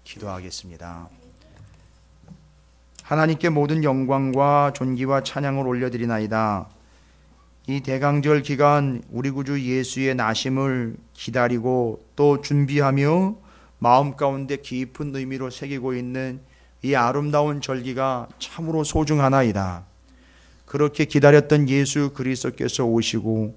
기도하겠습니다. 하나님께 모든 영광과 존귀와 찬양을 올려드리나이다. 이 대강절 기간 우리 구주 예수의 나심을 기다리고 또 준비하며 마음 가운데 깊은 의미로 새기고 있는 이 아름다운 절기가 참으로 소중하나이다. 그렇게 기다렸던 예수 그리스도께서 오시고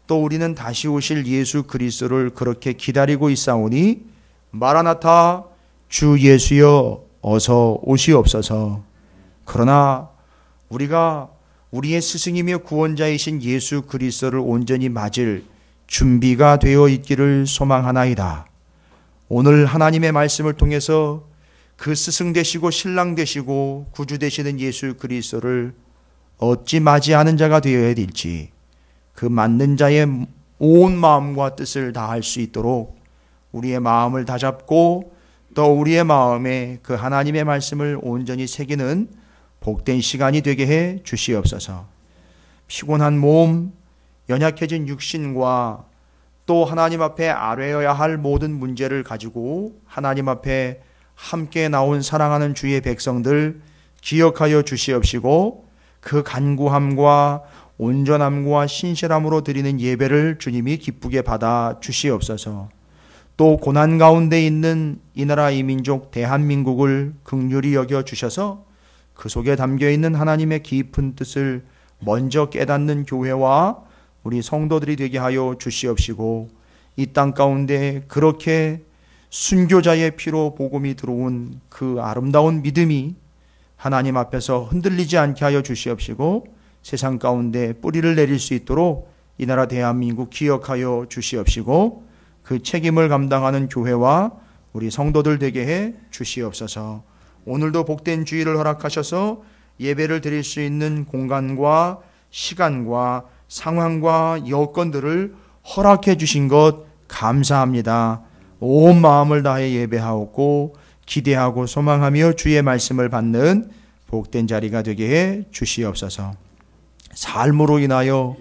또 우리는 다시 오실 예수 그리스도를 그렇게 기다리고 있사오니 마라나타 주 예수여 어서 오시옵소서. 그러나 우리가 우리의 스승이며 구원자이신 예수 그리스도를 온전히 맞을 준비가 되어 있기를 소망하나이다. 오늘 하나님의 말씀을 통해서 그 스승 되시고 신랑 되시고 구주 되시는 예수 그리스도를 어찌 맞이하는 자가 되어야 될지, 그 맞는 자의 온 마음과 뜻을 다할 수 있도록 우리의 마음을 다잡고 또 우리의 마음에 그 하나님의 말씀을 온전히 새기는 복된 시간이 되게 해 주시옵소서. 피곤한 몸, 연약해진 육신과 또 하나님 앞에 아뢰어야 할 모든 문제를 가지고 하나님 앞에 함께 나온 사랑하는 주의 백성들 기억하여 주시옵시고, 그 간구함과 온전함과 신실함으로 드리는 예배를 주님이 기쁘게 받아 주시옵소서. 또 고난 가운데 있는 이 나라 이 민족 대한민국을 긍휼히 여겨 주셔서 그 속에 담겨있는 하나님의 깊은 뜻을 먼저 깨닫는 교회와 우리 성도들이 되게 하여 주시옵시고, 이 땅 가운데 그렇게 순교자의 피로 복음이 들어온 그 아름다운 믿음이 하나님 앞에서 흔들리지 않게 하여 주시옵시고, 세상 가운데 뿌리를 내릴 수 있도록 이 나라 대한민국 기억하여 주시옵시고, 그 책임을 감당하는 교회와 우리 성도들 되게 해 주시옵소서. 오늘도 복된 주일을 허락하셔서 예배를 드릴 수 있는 공간과 시간과 상황과 여건들을 허락해 주신 것 감사합니다. 온 마음을 다해 예배하옵고 기대하고 소망하며 주의 말씀을 받는 복된 자리가 되게 해 주시옵소서. 삶으로 인하여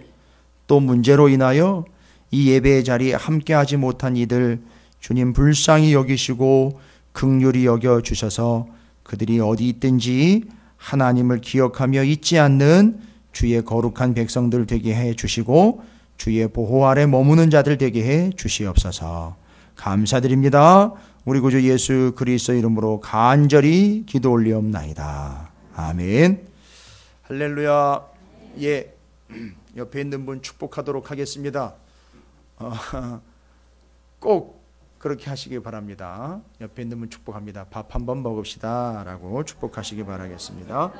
또 문제로 인하여 이 예배의 자리에 함께하지 못한 이들 주님 불쌍히 여기시고 긍휼히 여겨 주셔서 그들이 어디 있든지 하나님을 기억하며 잊지 않는 주의 거룩한 백성들 되게 해 주시고 주의 보호 아래 머무는 자들 되게 해 주시옵소서. 감사드립니다. 우리 구주 예수 그리스도 이름으로 간절히 기도 올리옵나이다. 아멘. 할렐루야. 예, 옆에 있는 분 축복하도록 하겠습니다. 꼭 그렇게 하시기 바랍니다. 옆에 있는 분 축복합니다. 밥 한번 먹읍시다 라고 축복하시기 바라겠습니다.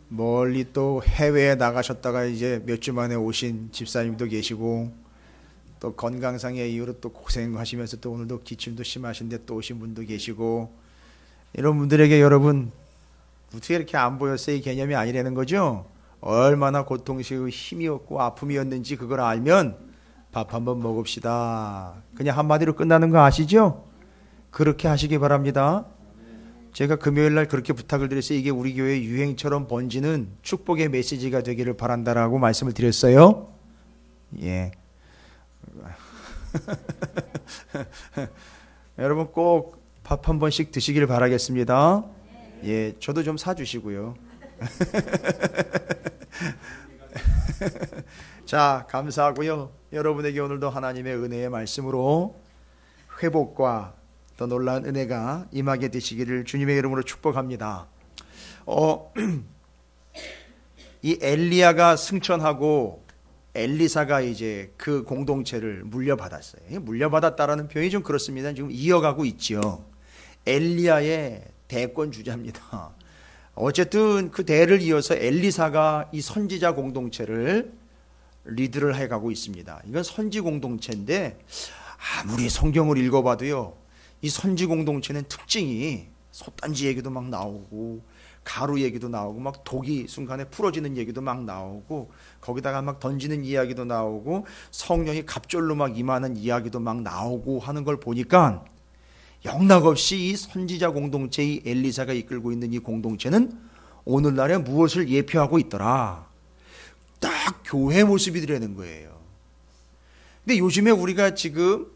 멀리 또 해외에 나가셨다가 이제 몇 주 만에 오신 집사님도 계시고, 또 건강상의 이유로 또 고생하시면서 또 오늘도 기침도 심하신데 또 오신 분도 계시고, 이런 분들에게 여러분 어떻게 이렇게 안 보였어요? 이 개념이 아니라는 거죠. 얼마나 고통스럽고 힘이 없고 아픔이었는지 그걸 알면 밥 한번 먹읍시다, 그냥 한마디로 끝나는 거 아시죠? 그렇게 하시기 바랍니다. 제가 금요일날 그렇게 부탁을 드렸어요. 이게 우리 교회 유행처럼 번지는 축복의 메시지가 되기를 바란다라고 말씀을 드렸어요. 예. 여러분 꼭 밥 한 번씩 드시길 바라겠습니다. 예, 저도 좀 사주시고요. 자, 감사하고요. 여러분에게 오늘도 하나님의 은혜의 말씀으로 회복과 더 놀라운 은혜가 임하게 되시기를 주님의 이름으로 축복합니다. 이 엘리야가 승천하고 엘리사가 이제 그 공동체를 물려받았어요. 물려받았다라는 표현이 좀 그렇습니다. 지금 이어가고 있죠. 엘리야의 대권 주자입니다. 어쨌든 그 대를 이어서 엘리사가 이 선지자 공동체를 리드를 해가고 있습니다. 이건 선지 공동체인데 아무리 성경을 읽어봐도요, 이 선지 공동체는 특징이 솥단지 얘기도 막 나오고 가루 얘기도 나오고 막 독이 순간에 풀어지는 얘기도 막 나오고 거기다가 막 던지는 이야기도 나오고 성령이 갑절로 막 임하는 이야기도 막 나오고 하는 걸 보니까 영락없이 이 선지자 공동체의 엘리사가 이끌고 있는 이 공동체는 오늘날에 무엇을 예표하고 있더라. 딱 교회 모습이 되는 거예요. 근데 요즘에 우리가 지금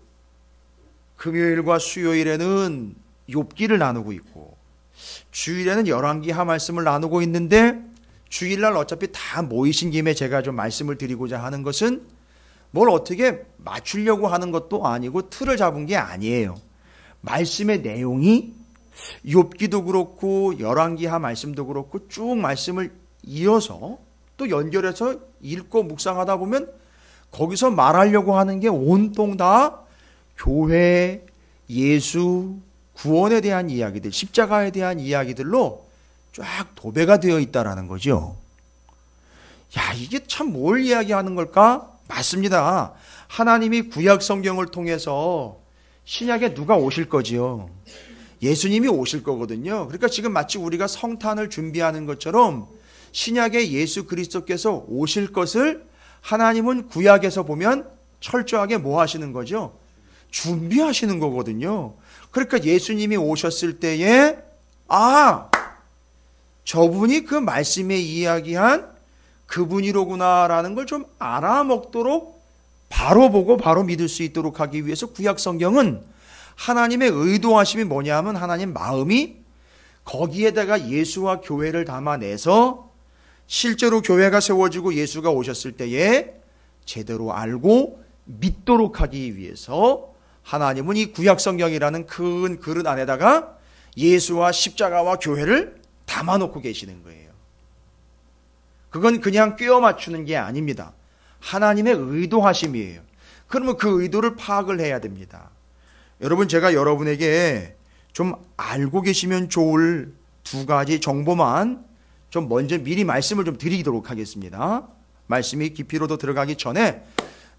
금요일과 수요일에는 욥기를 나누고 있고 주일에는 열왕기하 말씀을 나누고 있는데 주일날 어차피 다 모이신 김에 제가 좀 말씀을 드리고자 하는 것은 뭘 어떻게 맞추려고 하는 것도 아니고 틀을 잡은 게 아니에요. 말씀의 내용이 욥기도 그렇고 열왕기하 말씀도 그렇고 쭉 말씀을 이어서 또 연결해서 읽고 묵상하다 보면 거기서 말하려고 하는 게 온통 다 교회, 예수, 구원에 대한 이야기들, 십자가에 대한 이야기들로 쫙 도배가 되어 있다라는 거죠. 야, 이게 참 뭘 이야기하는 걸까? 맞습니다. 하나님이 구약 성경을 통해서 신약에 누가 오실 거지요? 예수님이 오실 거거든요. 그러니까 지금 마치 우리가 성탄을 준비하는 것처럼 신약에 예수 그리스도께서 오실 것을 하나님은 구약에서 보면 철저하게 뭐 하시는 거죠? 준비하시는 거거든요. 그러니까 예수님이 오셨을 때에 저분이 그 말씀에 이야기한 그분이로구나라는 걸 좀 알아먹도록 바로 보고 바로 믿을 수 있도록 하기 위해서 구약 성경은 하나님의 의도하심이 뭐냐 하면 하나님 마음이 거기에다가 예수와 교회를 담아내서 실제로 교회가 세워지고 예수가 오셨을 때에 제대로 알고 믿도록 하기 위해서 하나님은 이 구약 성경이라는 큰 그릇 안에다가 예수와 십자가와 교회를 담아놓고 계시는 거예요. 그건 그냥 꿰어 맞추는 게 아닙니다. 하나님의 의도하심이에요. 그러면 그 의도를 파악을 해야 됩니다. 여러분, 제가 여러분에게 좀 알고 계시면 좋을 두 가지 정보만 좀 먼저 미리 말씀을 좀 드리도록 하겠습니다. 말씀이 깊이로 더 들어가기 전에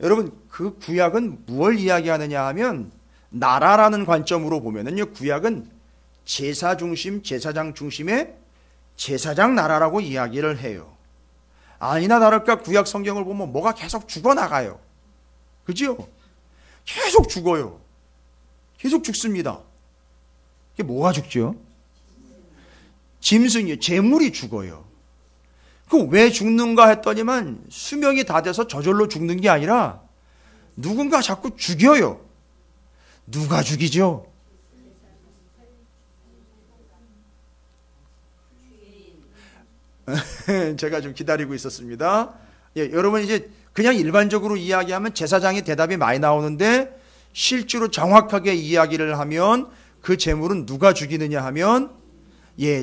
여러분, 그 구약은 무엇을 이야기하느냐 하면 나라라는 관점으로 보면은요, 구약은 제사 중심, 제사장 중심의 제사장 나라라고 이야기를 해요. 아니나 다를까 구약 성경을 보면 뭐가 계속 죽어나가요. 그죠? 계속 죽어요. 계속 죽습니다. 이게 뭐가 죽죠? 짐승이요. 재물이 죽어요. 그 왜 죽는가 했더니만 수명이 다 돼서 저절로 죽는 게 아니라 누군가 자꾸 죽여요. 누가 죽이죠? 제가 좀 기다리고 있었습니다. 예, 여러분 이제 그냥 일반적으로 이야기하면 제사장의 대답이 많이 나오는데 실제로 정확하게 이야기를 하면 그 재물은 누가 죽이느냐 하면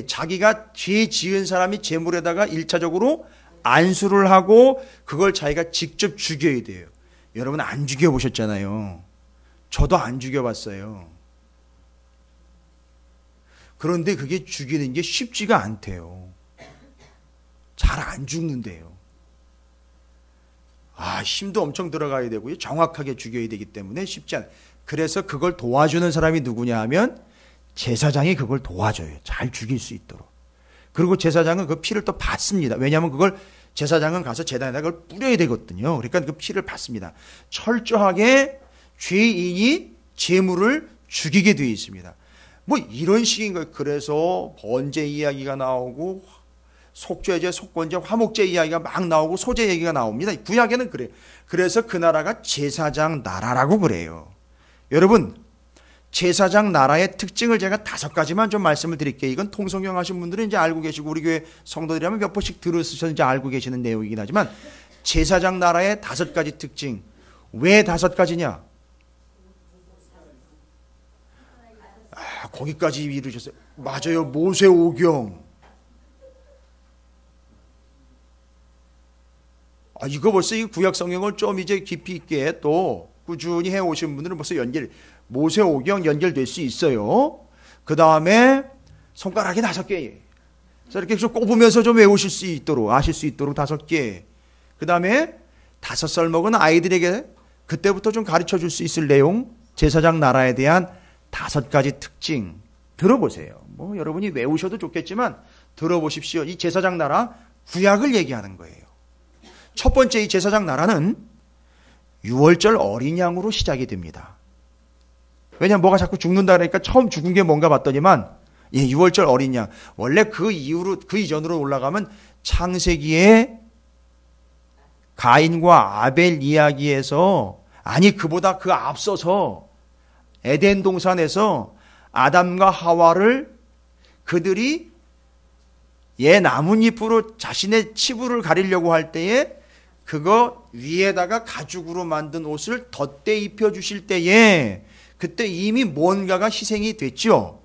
자기가 죄 지은 사람이 재물에다가 1차적으로 안수를 하고 그걸 자기가 직접 죽여야 돼요. 여러분 안 죽여보셨잖아요. 저도 안 죽여봤어요. 그런데 그게 죽이는 게 쉽지가 않대요. 잘 안 죽는데요. 힘도 엄청 들어가야 되고요. 정확하게 죽여야 되기 때문에 쉽지 않아요. 그래서 그걸 도와주는 사람이 누구냐 하면 제사장이 그걸 도와줘요. 잘 죽일 수 있도록. 그리고 제사장은 그 피를 또 받습니다. 왜냐하면 그걸 제사장은 가서 제단에다 그걸 뿌려야 되거든요. 그러니까 그 피를 받습니다. 철저하게 죄인이 제물을 죽이게 되어 있습니다. 뭐 이런 식인 거예요. 그래서 번제 이야기가 나오고 속죄제, 속건제, 화목제 이야기가 막 나오고 소제 얘기가 나옵니다. 구약에는 그래요. 그래서 그 나라가 제사장 나라라고 그래요. 여러분, 제사장 나라의 특징을 제가 5가지만 좀 말씀을 드릴게요. 이건 통성경 하신 분들은 이제 알고 계시고 우리 교회 성도들이라면 몇 번씩 들으셔서 알고 계시는 내용이긴 하지만 제사장 나라의 5가지 특징. 왜 5가지냐? 거기까지 이르셨어요. 맞아요. 모세오경. 이거 벌써 이 구약 성경을 좀 이제 깊이 있게 또 꾸준히 해오신 분들은 벌써 모세오경 연결될 수 있어요. 그 다음에 손가락이 5개. 이렇게 좀 꼽으면서 좀 외우실 수 있도록, 아실 수 있도록 5개. 그 다음에 5살 먹은 아이들에게 그때부터 좀 가르쳐 줄 수 있을 내용, 제사장 나라에 대한 5가지 특징. 들어보세요. 뭐 여러분이 외우셔도 좋겠지만 들어보십시오. 이 제사장 나라 구약을 얘기하는 거예요. 첫 번째 이 제사장 나라는 6월절 어린 양으로 시작이 됩니다. 왜냐하면 뭐가 자꾸 죽는다 그러니까 처음 죽은 게 뭔가 봤더니만 예, 6월절 어린 양. 원래 그 이후로, 그 이전으로 올라가면 창세기에 가인과 아벨 이야기에서, 아니, 그보다 그 앞서서 에덴 동산에서 아담과 하와를 그들이 나뭇잎으로 자신의 치부를 가리려고 할 때에 그거 위에다가 가죽으로 만든 옷을 덧대 입혀주실 때에 그때 이미 뭔가가 희생이 됐죠.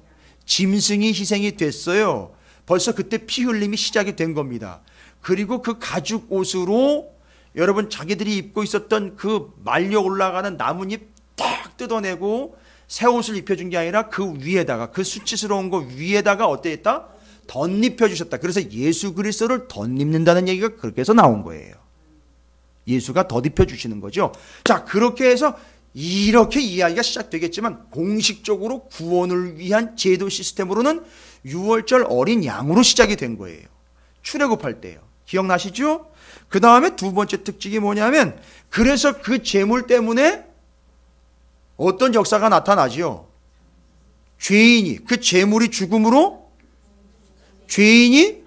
짐승이 희생이 됐어요. 벌써 그때 피 흘림이 시작이 된 겁니다. 그리고 그 가죽 옷으로 여러분 자기들이 입고 있었던 그 말려 올라가는 나뭇잎 딱 뜯어내고 새 옷을 입혀준 게 아니라 그 위에다가, 그 수치스러운 거 위에다가 어때 했다? 덧입혀 주셨다. 그래서 예수 그리스도를 덧입는다는 얘기가 그렇게 해서 나온 거예요. 예수가 덧입혀 주시는 거죠. 자, 그렇게 해서 이렇게 이야기가 시작되겠지만 공식적으로 구원을 위한 제도 시스템으로는 6월절 어린 양으로 시작이 된 거예요. 출애굽할 때요. 기억나시죠? 그 다음에 두 번째 특징이 뭐냐면, 그래서 그 제물 때문에 어떤 역사가 나타나지요. 죄인이, 그 제물이 죽음으로 죄인이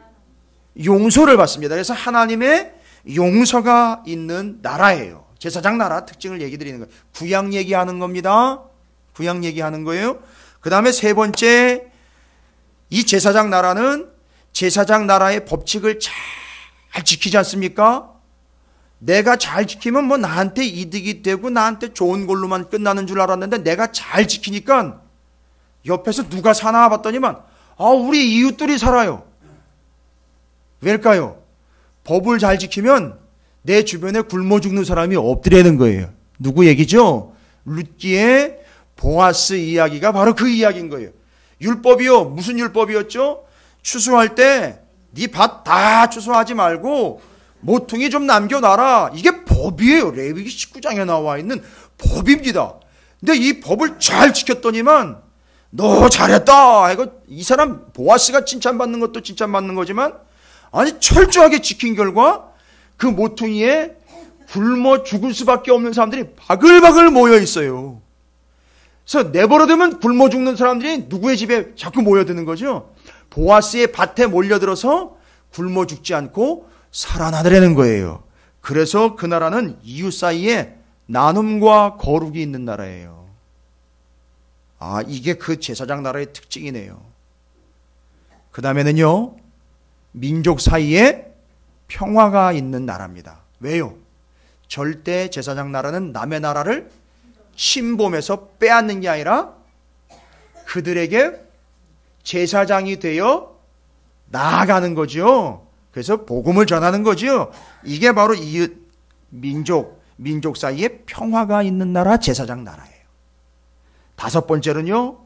용서를 받습니다. 그래서 하나님의 용서가 있는 나라예요. 제사장 나라 특징을 얘기 드리는 거예요. 구약 얘기하는 겁니다. 구약 얘기하는 거예요. 그 다음에 세 번째, 이 제사장 나라는 제사장 나라의 법칙을 잘 지키지 않습니까? 내가 잘 지키면 뭐 나한테 이득이 되고 나한테 좋은 걸로만 끝나는 줄 알았는데 내가 잘 지키니까 옆에서 누가 사나 봤더니만 우리 이웃들이 살아요. 왜일까요? 법을 잘 지키면 내 주변에 굶어 죽는 사람이 없더라는 거예요. 누구 얘기죠? 룻기의 보아스 이야기가 바로 그 이야기인 거예요. 율법이요. 무슨 율법이었죠? 추수할 때 네 밭 다 추수하지 말고 모퉁이 좀 남겨놔라. 이게 법이에요. 레위기 19장에 나와 있는 법입니다. 근데 이 법을 잘 지켰더니만 너 잘했다. 이거 이 사람 보아스가 칭찬받는 것도 칭찬받는 거지만, 아니 철저하게 지킨 결과 그 모퉁이에 굶어 죽을 수밖에 없는 사람들이 바글바글 모여 있어요. 그래서 내버려두면 굶어 죽는 사람들이 누구의 집에 자꾸 모여드는 거죠. 보아스의 밭에 몰려들어서 굶어 죽지 않고 살아나더라는 거예요. 그래서 그 나라는 이웃 사이에 나눔과 거룩이 있는 나라예요. 이게 그 제사장 나라의 특징이네요. 그 다음에는요, 민족 사이에 평화가 있는 나라입니다. 왜요? 절대 제사장 나라는 남의 나라를 침범해서 빼앗는 게 아니라 그들에게 제사장이 되어 나아가는 거죠. 그래서 복음을 전하는 거죠. 이게 바로 이웃 민족 사이에 평화가 있는 나라, 제사장 나라예요. 다섯 번째는요,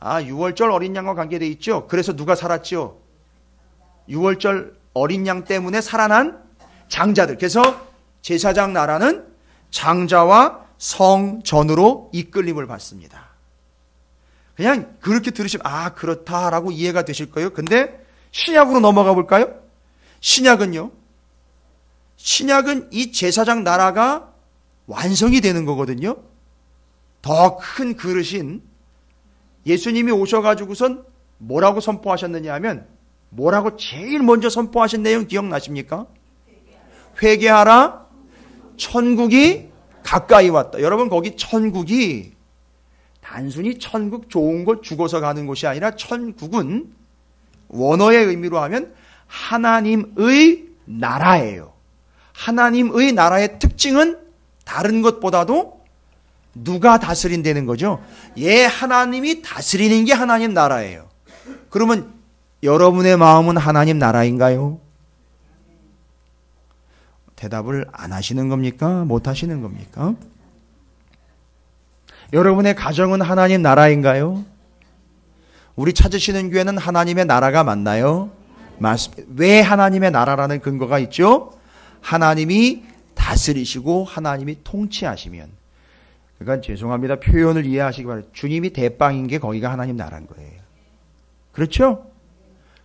6월절 어린 양과 관계되어 있죠. 그래서 누가 살았죠? 6월절 어린 양 때문에 살아난 장자들. 그래서 제사장 나라는 장자와 성전으로 이끌림을 받습니다. 그냥 그렇게 들으시면 그렇다라고 이해가 되실 거예요. 근데 신약으로 넘어가 볼까요? 신약은 이 제사장 나라가 완성이 되는 거거든요. 더 큰 그릇인 예수님이 오셔가지고선 뭐라고 선포하셨느냐 하면, 뭐라고 제일 먼저 선포하신 내용 기억나십니까? 회개하라, 천국이 가까이 왔다. 여러분, 거기 천국이 단순히 천국 좋은 곳 죽어서 가는 곳이 아니라 천국은 원어의 의미로 하면 하나님의 나라예요. 하나님의 나라의 특징은 다른 것보다도 누가 다스린다는 거죠. 하나님이 다스리는 게 하나님 나라예요. 그러면 여러분의 마음은 하나님 나라인가요? 대답을 안 하시는 겁니까? 못 하시는 겁니까? 여러분의 가정은 하나님 나라인가요? 우리 찾으시는 교회는 하나님의 나라가 맞나요? 맞습니다. 왜 하나님의 나라라는 근거가 있죠? 하나님이 다스리시고 하나님이 통치하시면. 그러니까 죄송합니다. 표현을 이해하시기 바랍니다. 주님이 대빵인 게 거기가 하나님 나라인 거예요. 그렇죠?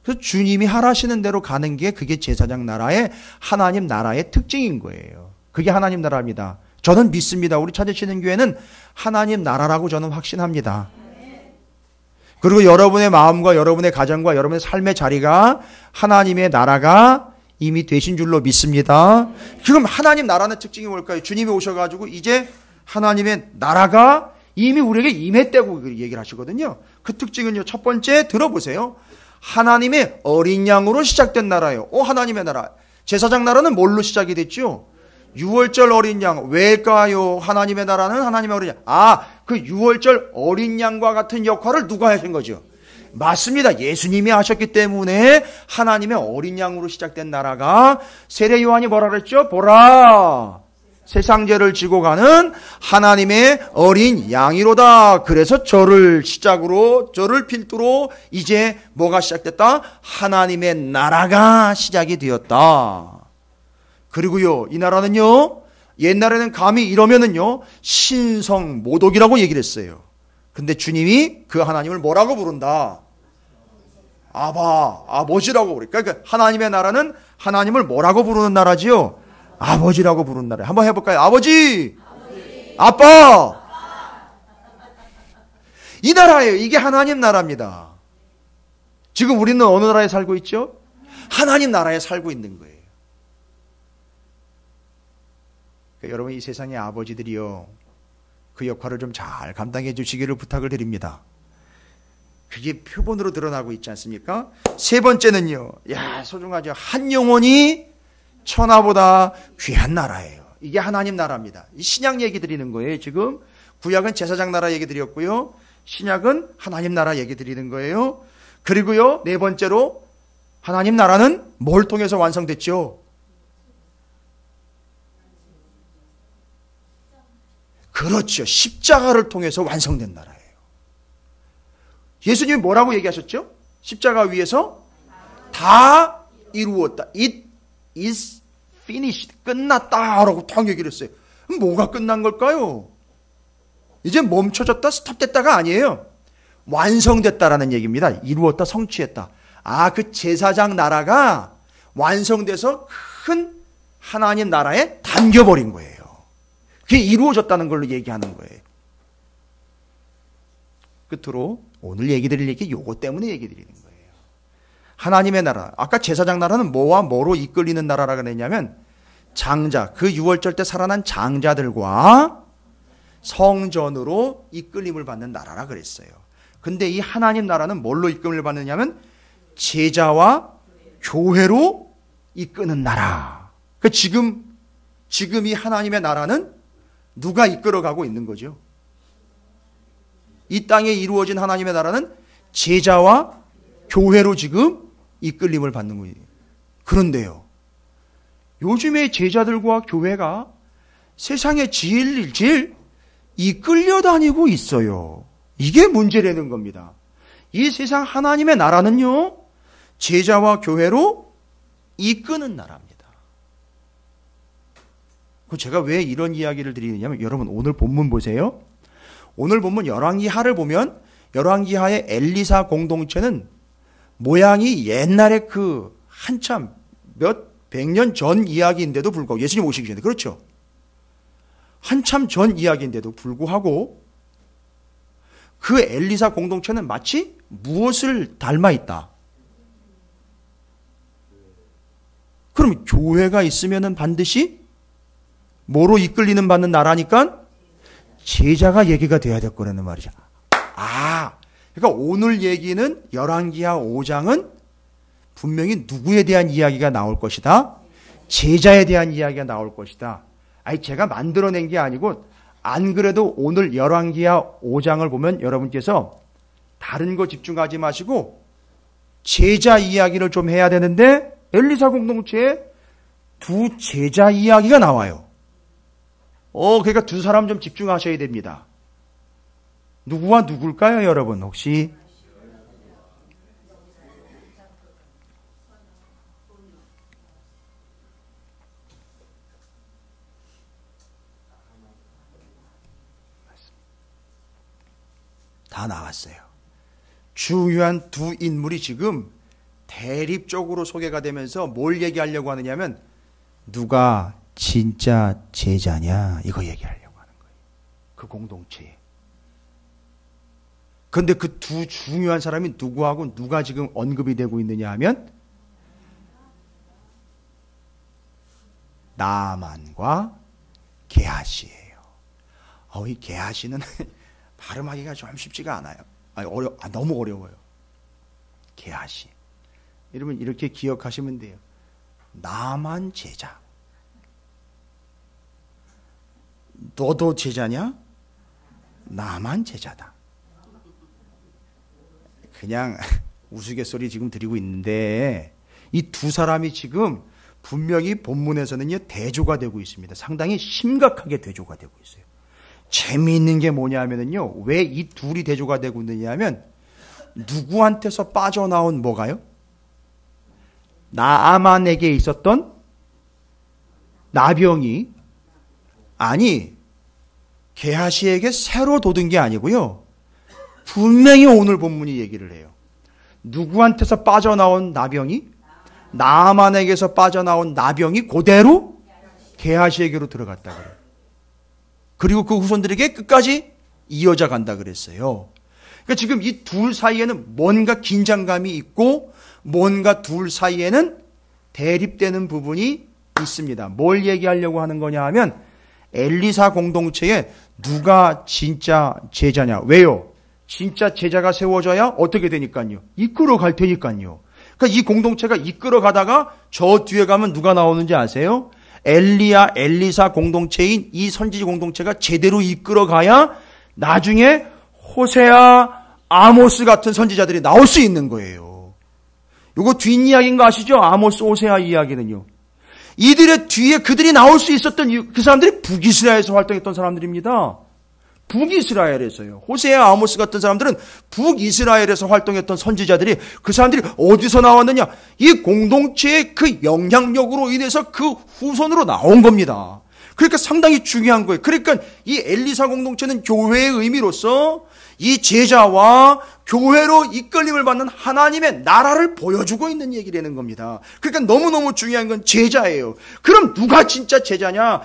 그래서 주님이 하라시는 대로 가는 게 그게 제사장 나라의 하나님 나라의 특징인 거예요. 그게 하나님 나라입니다. 저는 믿습니다. 우리 찾으시는 교회는 하나님 나라라고 저는 확신합니다. 그리고 여러분의 마음과 여러분의 가정과 여러분의 삶의 자리가 하나님의 나라가 이미 되신 줄로 믿습니다. 지금 하나님 나라는 특징이 뭘까요? 주님이 오셔가지고 이제 하나님의 나라가 이미 우리에게 임했다고 얘기를 하시거든요. 그 특징은요, 첫 번째 들어보세요. 하나님의 어린 양으로 시작된 나라예요. 하나님의 나라. 제사장 나라는 뭘로 시작이 됐죠? 유월절 어린 양. 왜일까요? 하나님의 나라는 하나님의 어린 양. 그 유월절 어린 양과 같은 역할을 누가 하신 거죠? 맞습니다. 예수님이 하셨기 때문에 하나님의 어린 양으로 시작된 나라가 세례 요한이 뭐라 그랬죠? 보라, 세상 죄를 지고 가는 하나님의 어린 양이로다. 그래서 저를 시작으로, 저를 필두로 이제 뭐가 시작됐다? 하나님의 나라가 시작이 되었다. 그리고요, 이 나라는요, 옛날에는 감히 이러면은요, 신성 모독이라고 얘기를 했어요. 근데 주님이 그 하나님을 뭐라고 부른다? 아바, 아버지라고 그러니까 하나님의 나라는 하나님을 뭐라고 부르는 나라지요? 아버지라고 부르는 나라. 한번 해볼까요? 아버지, 아빠. 이 나라예요. 이게 하나님 나라입니다. 지금 우리는 어느 나라에 살고 있죠? 하나님 나라에 살고 있는 거예요. 그러니까 여러분, 이 세상의 아버지들이요, 그 역할을 좀 잘 감당해 주시기를 부탁을 드립니다. 그게 표본으로 드러나고 있지 않습니까? 세 번째는요, 소중하죠. 한 영혼이 천하보다 귀한 나라예요. 이게 하나님 나라입니다. 이 신약 얘기 드리는 거예요. 지금 구약은 제사장 나라 얘기 드렸고요, 신약은 하나님 나라 얘기 드리는 거예요. 그리고요, 네 번째로 하나님 나라는 뭘 통해서 완성됐죠? 그렇죠. 십자가를 통해서 완성된 나라예요. 예수님이 뭐라고 얘기하셨죠? 십자가 위에서 다 이루었다. It is finished. 끝났다라고 딱 얘기를 했어요. 그럼 뭐가 끝난 걸까요? 이제 멈춰졌다, 스톱됐다가 아니에요. 완성됐다라는 얘기입니다. 이루었다, 성취했다. 그 제사장 나라가 완성돼서 큰 하나님 나라에 담겨버린 거예요. 그게 이루어졌다는 걸로 얘기하는 거예요. 끝으로 오늘 얘기 드릴 얘기 요거 때문에 얘기 드리는 거예요. 하나님의 나라. 아까 제사장 나라는 뭐와 뭐로 이끌리는 나라라고 그랬냐면 장자, 그 유월절 때 살아난 장자들과 성전으로 이끌림을 받는 나라라 그랬어요. 근데 이 하나님 나라는 뭘로 이끌림을 받느냐면 제자와 교회로 이끄는 나라. 지금 이 하나님의 나라는 누가 이끌어가고 있는 거죠? 이 땅에 이루어진 하나님의 나라는 제자와 교회로 지금 이끌림을 받는 거예요. 그런데요, 요즘의 제자들과 교회가 세상의 질질 이끌려 다니고 있어요. 이게 문제라는 겁니다. 이 세상 하나님의 나라는요, 제자와 교회로 이끄는 나라입니다. 제가 왜 이런 이야기를 드리느냐면, 여러분 오늘 본문 보세요. 오늘 본문 열왕기하를 보면 열왕기하의 엘리사 공동체는 모양이 옛날에 그 한참 몇 백 년 전 이야기인데도 불구하고, 예수님 오시기 전에, 그렇죠? 한참 전 이야기인데도 불구하고 그 엘리사 공동체는 마치 무엇을 닮아 있다? 그럼 교회가 있으면은 반드시 뭐로 이끌리는 받는 나라니까 제자가 얘기가 돼야 될 거라는 말이죠. 그러니까 오늘 얘기는 열왕기하 5장은 분명히 누구에 대한 이야기가 나올 것이다? 제자에 대한 이야기가 나올 것이다. 제가 만들어낸 게 아니고, 안 그래도 오늘 열왕기하 5장을 보면 여러분께서 다른 거 집중하지 마시고 제자 이야기를 좀 해야 되는데, 엘리사 공동체에 두 제자 이야기가 나와요. 그러니까 두 사람 좀 집중하셔야 됩니다. 누구와 누굴까요, 여러분? 혹시? 다 나왔어요. 중요한 두 인물이 지금 대립적으로 소개가 되면서 뭘 얘기하려고 하느냐면, 누가 진짜 제자냐, 이거 얘기하려고 하는 거예요. 그 공동체에. 그런데 그 두 중요한 사람이 누구하고 누가 지금 언급이 되고 있느냐 하면 나만과 게하시예요. 이 게하시는 발음하기가 좀 쉽지가 않아요. 너무 어려워요. 게하시. 여러분 이렇게 기억하시면 돼요. 나만 제자. 너도 제자냐? 나만 제자다. 그냥 우스갯소리 지금 드리고 있는데 이 두 사람이 지금 분명히 본문에서는요 대조가 되고 있습니다. 상당히 심각하게 대조가 되고 있어요. 재미있는 게 뭐냐면요, 왜 이 둘이 대조가 되고 있느냐 하면 누구한테서 빠져나온 뭐가요? 나아만에게 있었던 나병이 게하시에게 새로 돋은 게 아니고요. 분명히 오늘 본문이 얘기를 해요. 누구한테서 빠져나온 나병이? 나아만에게서 빠져나온 나병이 그대로 게하시에게로 들어갔다 그래요. 그리고 그 후손들에게 끝까지 이어져 간다 그랬어요. 그러니까 지금 이 둘 사이에는 뭔가 긴장감이 있고 뭔가 둘 사이에는 대립되는 부분이 있습니다. 뭘 얘기하려고 하는 거냐 하면 엘리사 공동체에 누가 진짜 제자냐. 왜요? 진짜 제자가 세워져야 어떻게 되니까요? 이끌어갈 테니까요. 그러니까 이 공동체가 이끌어가다가 저 뒤에 가면 누가 나오는지 아세요? 엘리사 공동체인 이 선지자 공동체가 제대로 이끌어가야 나중에 호세아, 아모스 같은 선지자들이 나올 수 있는 거예요. 이거 뒷이야기인 거 아시죠? 아모스, 호세아 이야기는요. 이들의 뒤에 그들이 나올 수 있었던 그 사람들이 북이스라엘에서 활동했던 사람들입니다. 북이스라엘에서요. 호세아, 아모스 같은 사람들은 북이스라엘에서 활동했던 선지자들이 그 사람들이 어디서 나왔느냐? 이 공동체의 그 영향력으로 인해서 그 후손으로 나온 겁니다. 그러니까 상당히 중요한 거예요. 그러니까 이 엘리사 공동체는 교회의 의미로서 이 제자와 교회로 이끌림을 받는 하나님의 나라를 보여주고 있는 얘기라는 겁니다. 그러니까 너무너무 중요한 건 제자예요. 그럼 누가 진짜 제자냐?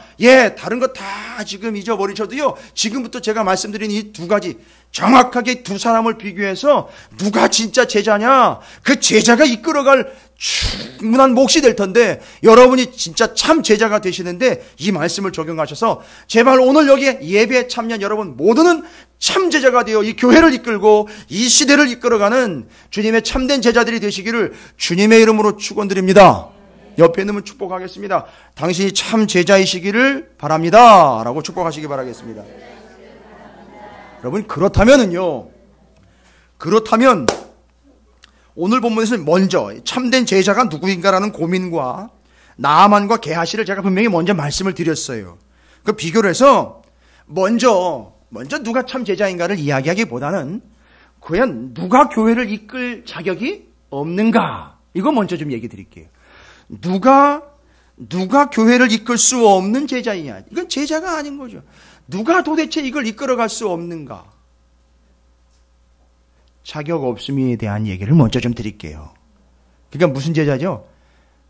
다른 거 다 지금 잊어버리셔도요, 지금부터 제가 말씀드린 이 두 가지 정확하게 두 사람을 비교해서 누가 진짜 제자냐? 그 제자가 이끌어갈 충분한 몫이 될 텐데 여러분이 진짜 참 제자가 되시는데 이 말씀을 적용하셔서 제발 오늘 여기에 예배에 참여한 여러분 모두는 참 제자가 되어 이 교회를 이끌고 이 시대를 이끌어가는 주님의 참된 제자들이 되시기를 주님의 이름으로 축원드립니다. 옆에 있는 분 축복하겠습니다. 당신이 참 제자이시기를 바랍니다 라고 축복하시기 바라겠습니다. 여러분 그렇다면 오늘 본문에서는 먼저 참된 제자가 누구인가라는 고민과 나아만과 게하시를 제가 분명히 먼저 말씀을 드렸어요. 그 비교를 해서 먼저 누가 참 제자인가를 이야기하기보다는 과연 누가 교회를 이끌 자격이 없는가, 이거 먼저 좀 얘기 드릴게요. 누가 교회를 이끌 수 없는 제자이냐, 이건 제자가 아닌 거죠. 누가 도대체 이걸 이끌어갈 수 없는가? 자격 없음에 대한 얘기를 먼저 좀 드릴게요. 그러니까 무슨 제자죠?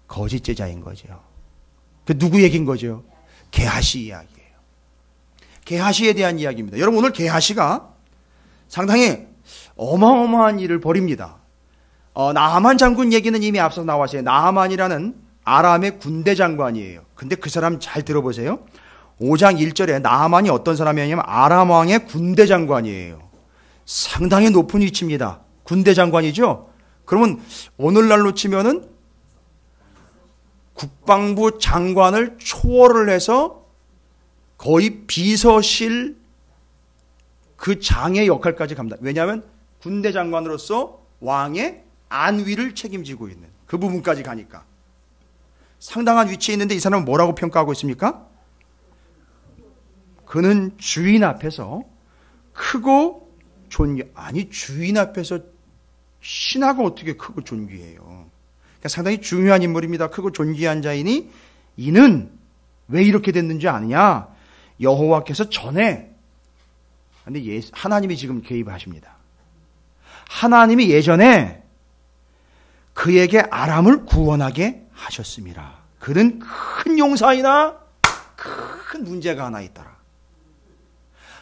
거짓 제자인 거죠. 그 누구 얘기인 거죠? 게하시 이야기예요. 게하시에 대한 이야기입니다. 여러분 오늘 게하시가 상당히 어마어마한 일을 벌입니다. 나하만 장군 얘기는 이미 앞서 나왔어요. 나하만이라는 아람의 군대 장관이에요. 근데 그 사람 잘 들어보세요. 5장 1절에 나하만이 어떤 사람이냐면 아람 왕의 군대 장관이에요. 상당히 높은 위치입니다. 군대 장관이죠. 그러면 오늘날로 치면은 국방부 장관을 초월을 해서 거의 비서실 그 장의 역할까지 갑니다. 왜냐하면 군대 장관으로서 왕의 안위를 책임지고 있는 그 부분까지 가니까 상당한 위치에 있는데 이 사람은 뭐라고 평가하고 있습니까? 그는 주인 앞에서 크고 주인 앞에서 신하가 어떻게 크고 존귀해요? 그러니까 상당히 중요한 인물입니다. 크고 존귀한 자이니 이는 왜 이렇게 됐는지 아느냐? 여호와께서 전에, 근데 하나님이 지금 개입하십니다. 하나님이 예전에 그에게 아람을 구원하게 하셨습니다. 그는 큰 용사이나 큰 문제가 하나 있더라.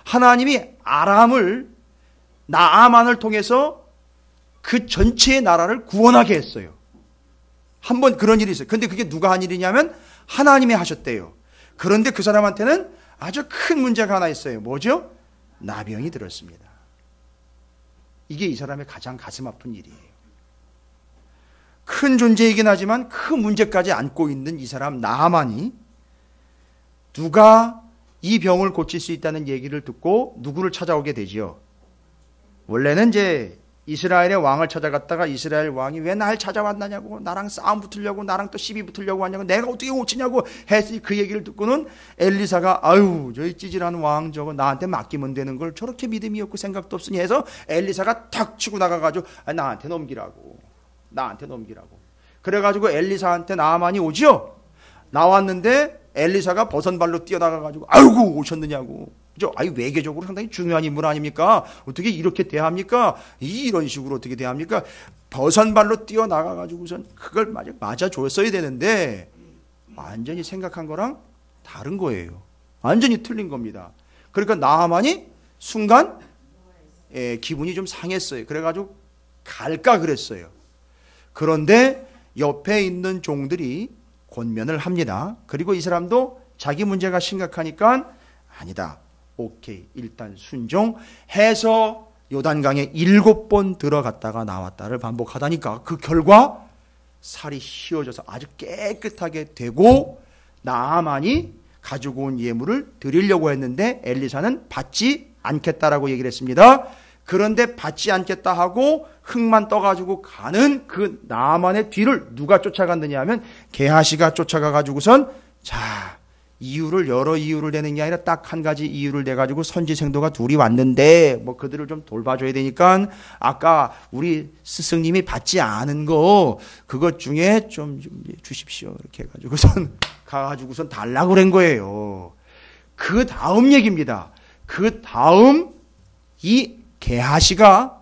하나님이 아람을 나아만을 통해서 그 전체의 나라를 구원하게 했어요. 한번 그런 일이 있어요. 근데 그게 누가 한 일이냐면 하나님이 하셨대요. 그런데 그 사람한테는 아주 큰 문제가 하나 있어요. 뭐죠? 나병이 들었습니다. 이게 이 사람의 가장 가슴 아픈 일이에요. 큰 존재이긴 하지만 큰 문제까지 안고 있는 이 사람 나아만이 누가 이 병을 고칠 수 있다는 얘기를 듣고 누구를 찾아오게 되지요? 원래는 이제 이스라엘의 왕을 찾아갔다가 이스라엘 왕이 왜 날 찾아왔느냐고, 나랑 싸움 붙으려고, 나랑 또 시비 붙으려고 하냐고, 내가 어떻게 고치냐고 했으니 그 얘기를 듣고는 엘리사가 아유 저희 찌질한 왕 저거 나한테 맡기면 되는 걸 저렇게 믿음이 없고 생각도 없으니 해서 엘리사가 탁 치고 나가가지고 나한테 넘기라고. 그래가지고 엘리사한테 나아만이 오지요. 나왔는데 엘리사가 버선발로 뛰어나가가지고 아이고 오셨느냐고. 그죠? 아니 외교적으로 상당히 중요한 인물 아닙니까? 어떻게 이렇게 대합니까? 이런 식으로 어떻게 대합니까? 버선발로 뛰어나가가지고선 그걸 맞아줬어야 되는데 완전히 생각한 거랑 다른 거예요. 완전히 틀린 겁니다. 그러니까 나하만이 순간 기분이 좀 상했어요. 그래가지고 갈까 그랬어요. 그런데 옆에 있는 종들이 권면을 합니다. 그리고 이 사람도 자기 문제가 심각하니까 아니다. 오케이. 일단 순종해서 요단강에 7번 들어갔다가 나왔다를 반복하다니까 그 결과 살이 휘어져서 아주 깨끗하게 되고 나아만이 가지고 온 예물을 드리려고 했는데 엘리사는 받지 않겠다라고 얘기를 했습니다. 그런데 받지 않겠다 하고 흙만 떠가지고 가는 그 나아만의 뒤를 누가 쫓아갔느냐 하면 게하시가 쫓아가가지고선 자 여러 이유를 내는 게 아니라 딱 한 가지 이유를 내가지고 선지생도가 둘이 왔는데 뭐 그들을 좀 돌봐줘야 되니까 아까 우리 스승님이 받지 않은 거 그것 중에 좀 주십시오 이렇게 해가지고선 가가지고선 달라고 그런 거예요. 그 다음 얘기입니다. 그 다음 이 게하시가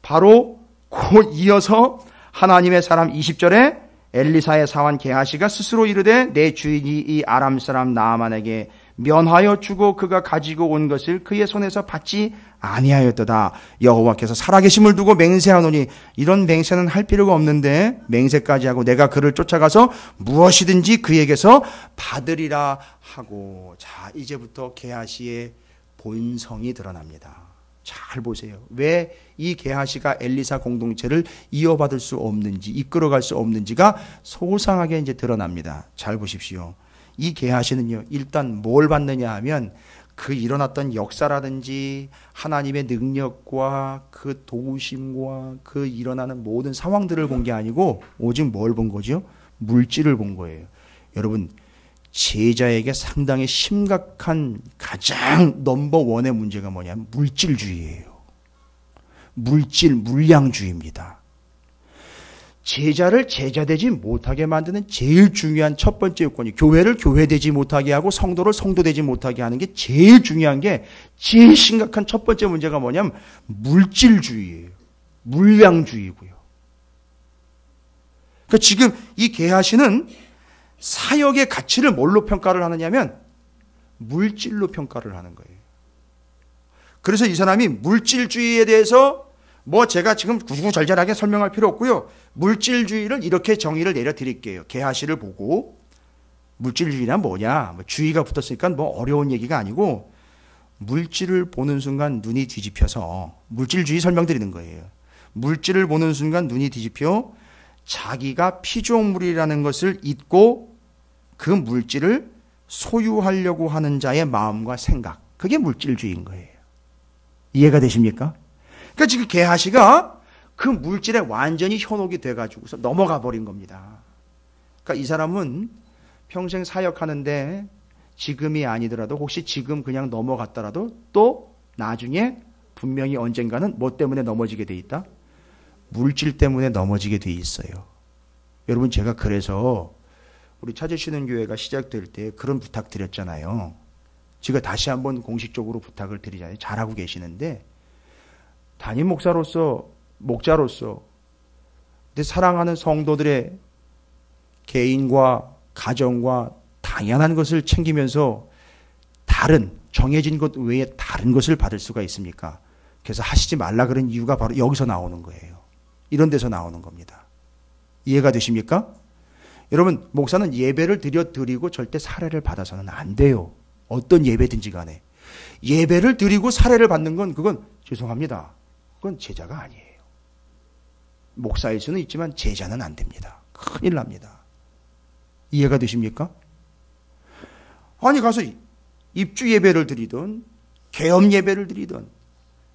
바로 곧 이어서 하나님의 사람 20절에 엘리사의 사환 게하시가 스스로 이르되 내 주인이 이 아람 사람 나아만에게 면하여 주고 그가 가지고 온 것을 그의 손에서 받지 아니하였도다. 여호와께서 살아계심을 두고 맹세하노니 이런 맹세는 할 필요가 없는데 맹세까지 하고 내가 그를 쫓아가서 무엇이든지 그에게서 받으리라 하고 자 이제부터 게하시의 본성이 드러납니다. 잘 보세요. 왜 이 게하시가 엘리사 공동체를 이어받을 수 없는지 이끌어갈 수 없는지가 소상하게 이제 드러납니다. 잘 보십시오. 이 게하시는요. 일단 뭘 받느냐 하면 그 일어났던 역사라든지 하나님의 능력과 그 도우심과 그 일어나는 모든 상황들을 본 게 아니고 오직 뭘 본 거죠? 물질을 본 거예요. 여러분 제자에게 상당히 심각한 가장 넘버원의 문제가 뭐냐면 물질주의예요. 물량주의입니다. 제자를 제자되지 못하게 만드는 제일 중요한 첫 번째 요건이 교회를 교회되지 못하게 하고 성도를 성도되지 못하게 하는 게 제일 중요한 게 제일 심각한 첫 번째 문제가 뭐냐면 물질주의예요. 물량주의고요. 그러니까 지금 이 게하시는 사역의 가치를 뭘로 평가를 하느냐면 물질로 평가를 하는 거예요. 그래서 이 사람이 물질주의에 대해서 뭐 제가 지금 구구절절하게 설명할 필요 없고요. 물질주의를 이렇게 정의를 내려드릴게요. 게하시를 보고 물질주의란 뭐냐? 뭐 주의가 붙었으니까 뭐 어려운 얘기가 아니고 물질을 보는 순간 눈이 뒤집혀서 물질주의 설명드리는 거예요. 물질을 보는 순간 눈이 뒤집혀 자기가 피조물이라는 것을 잊고 그 물질을 소유하려고 하는 자의 마음과 생각. 그게 물질주의인 거예요. 이해가 되십니까? 그러니까 지금 게하시가 그 물질에 완전히 현혹이 돼가지고서 넘어가 버린 겁니다. 그러니까 이 사람은 평생 사역하는데 지금이 아니더라도 혹시 지금 그냥 넘어갔더라도 또 나중에 분명히 언젠가는 뭐 때문에 넘어지게 돼 있다? 물질 때문에 넘어지게 돼 있어요. 여러분 제가 그래서 우리 찾으시는 교회가 시작될 때 그런 부탁 드렸잖아요. 제가 다시 한번 공식적으로 부탁을 드리잖아요. 잘하고 계시는데 담임 목자로서 내 사랑하는 성도들의 개인과 가정과 당연한 것을 챙기면서 다른 정해진 것 외에 다른 것을 받을 수가 있습니까? 그래서 하시지 말라 그런 이유가 바로 여기서 나오는 거예요. 이런 데서 나오는 겁니다. 이해가 되십니까? 여러분, 목사는 예배를 드리고 절대 사례를 받아서는 안 돼요. 어떤 예배든지 간에. 예배를 드리고 사례를 받는 건 그건 죄송합니다. 그건 제자가 아니에요. 목사일 수는 있지만 제자는 안 됩니다. 큰일 납니다. 이해가 되십니까? 아니 가서 입주 예배를 드리든 계엄 예배를 드리든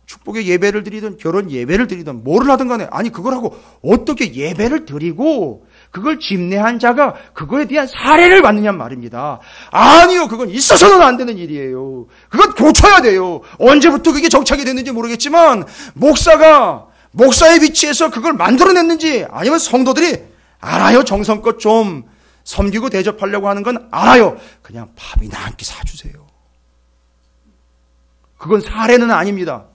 축복의 예배를 드리든 결혼 예배를 드리든 뭐를 하든 간에 아니 그걸 하고 어떻게 예배를 드리고 그걸 집례한 자가 그거에 대한 사례를 받느냐 말입니다. 아니요. 그건 있어서는 안 되는 일이에요. 그건 고쳐야 돼요. 언제부터 그게 정착이 됐는지 모르겠지만 목사가 목사의 위치에서 그걸 만들어냈는지 아니면 성도들이 알아요. 정성껏 좀 섬기고 대접하려고 하는 건 알아요. 그냥 밥이나 한 끼 사주세요. 그건 사례는 아닙니다.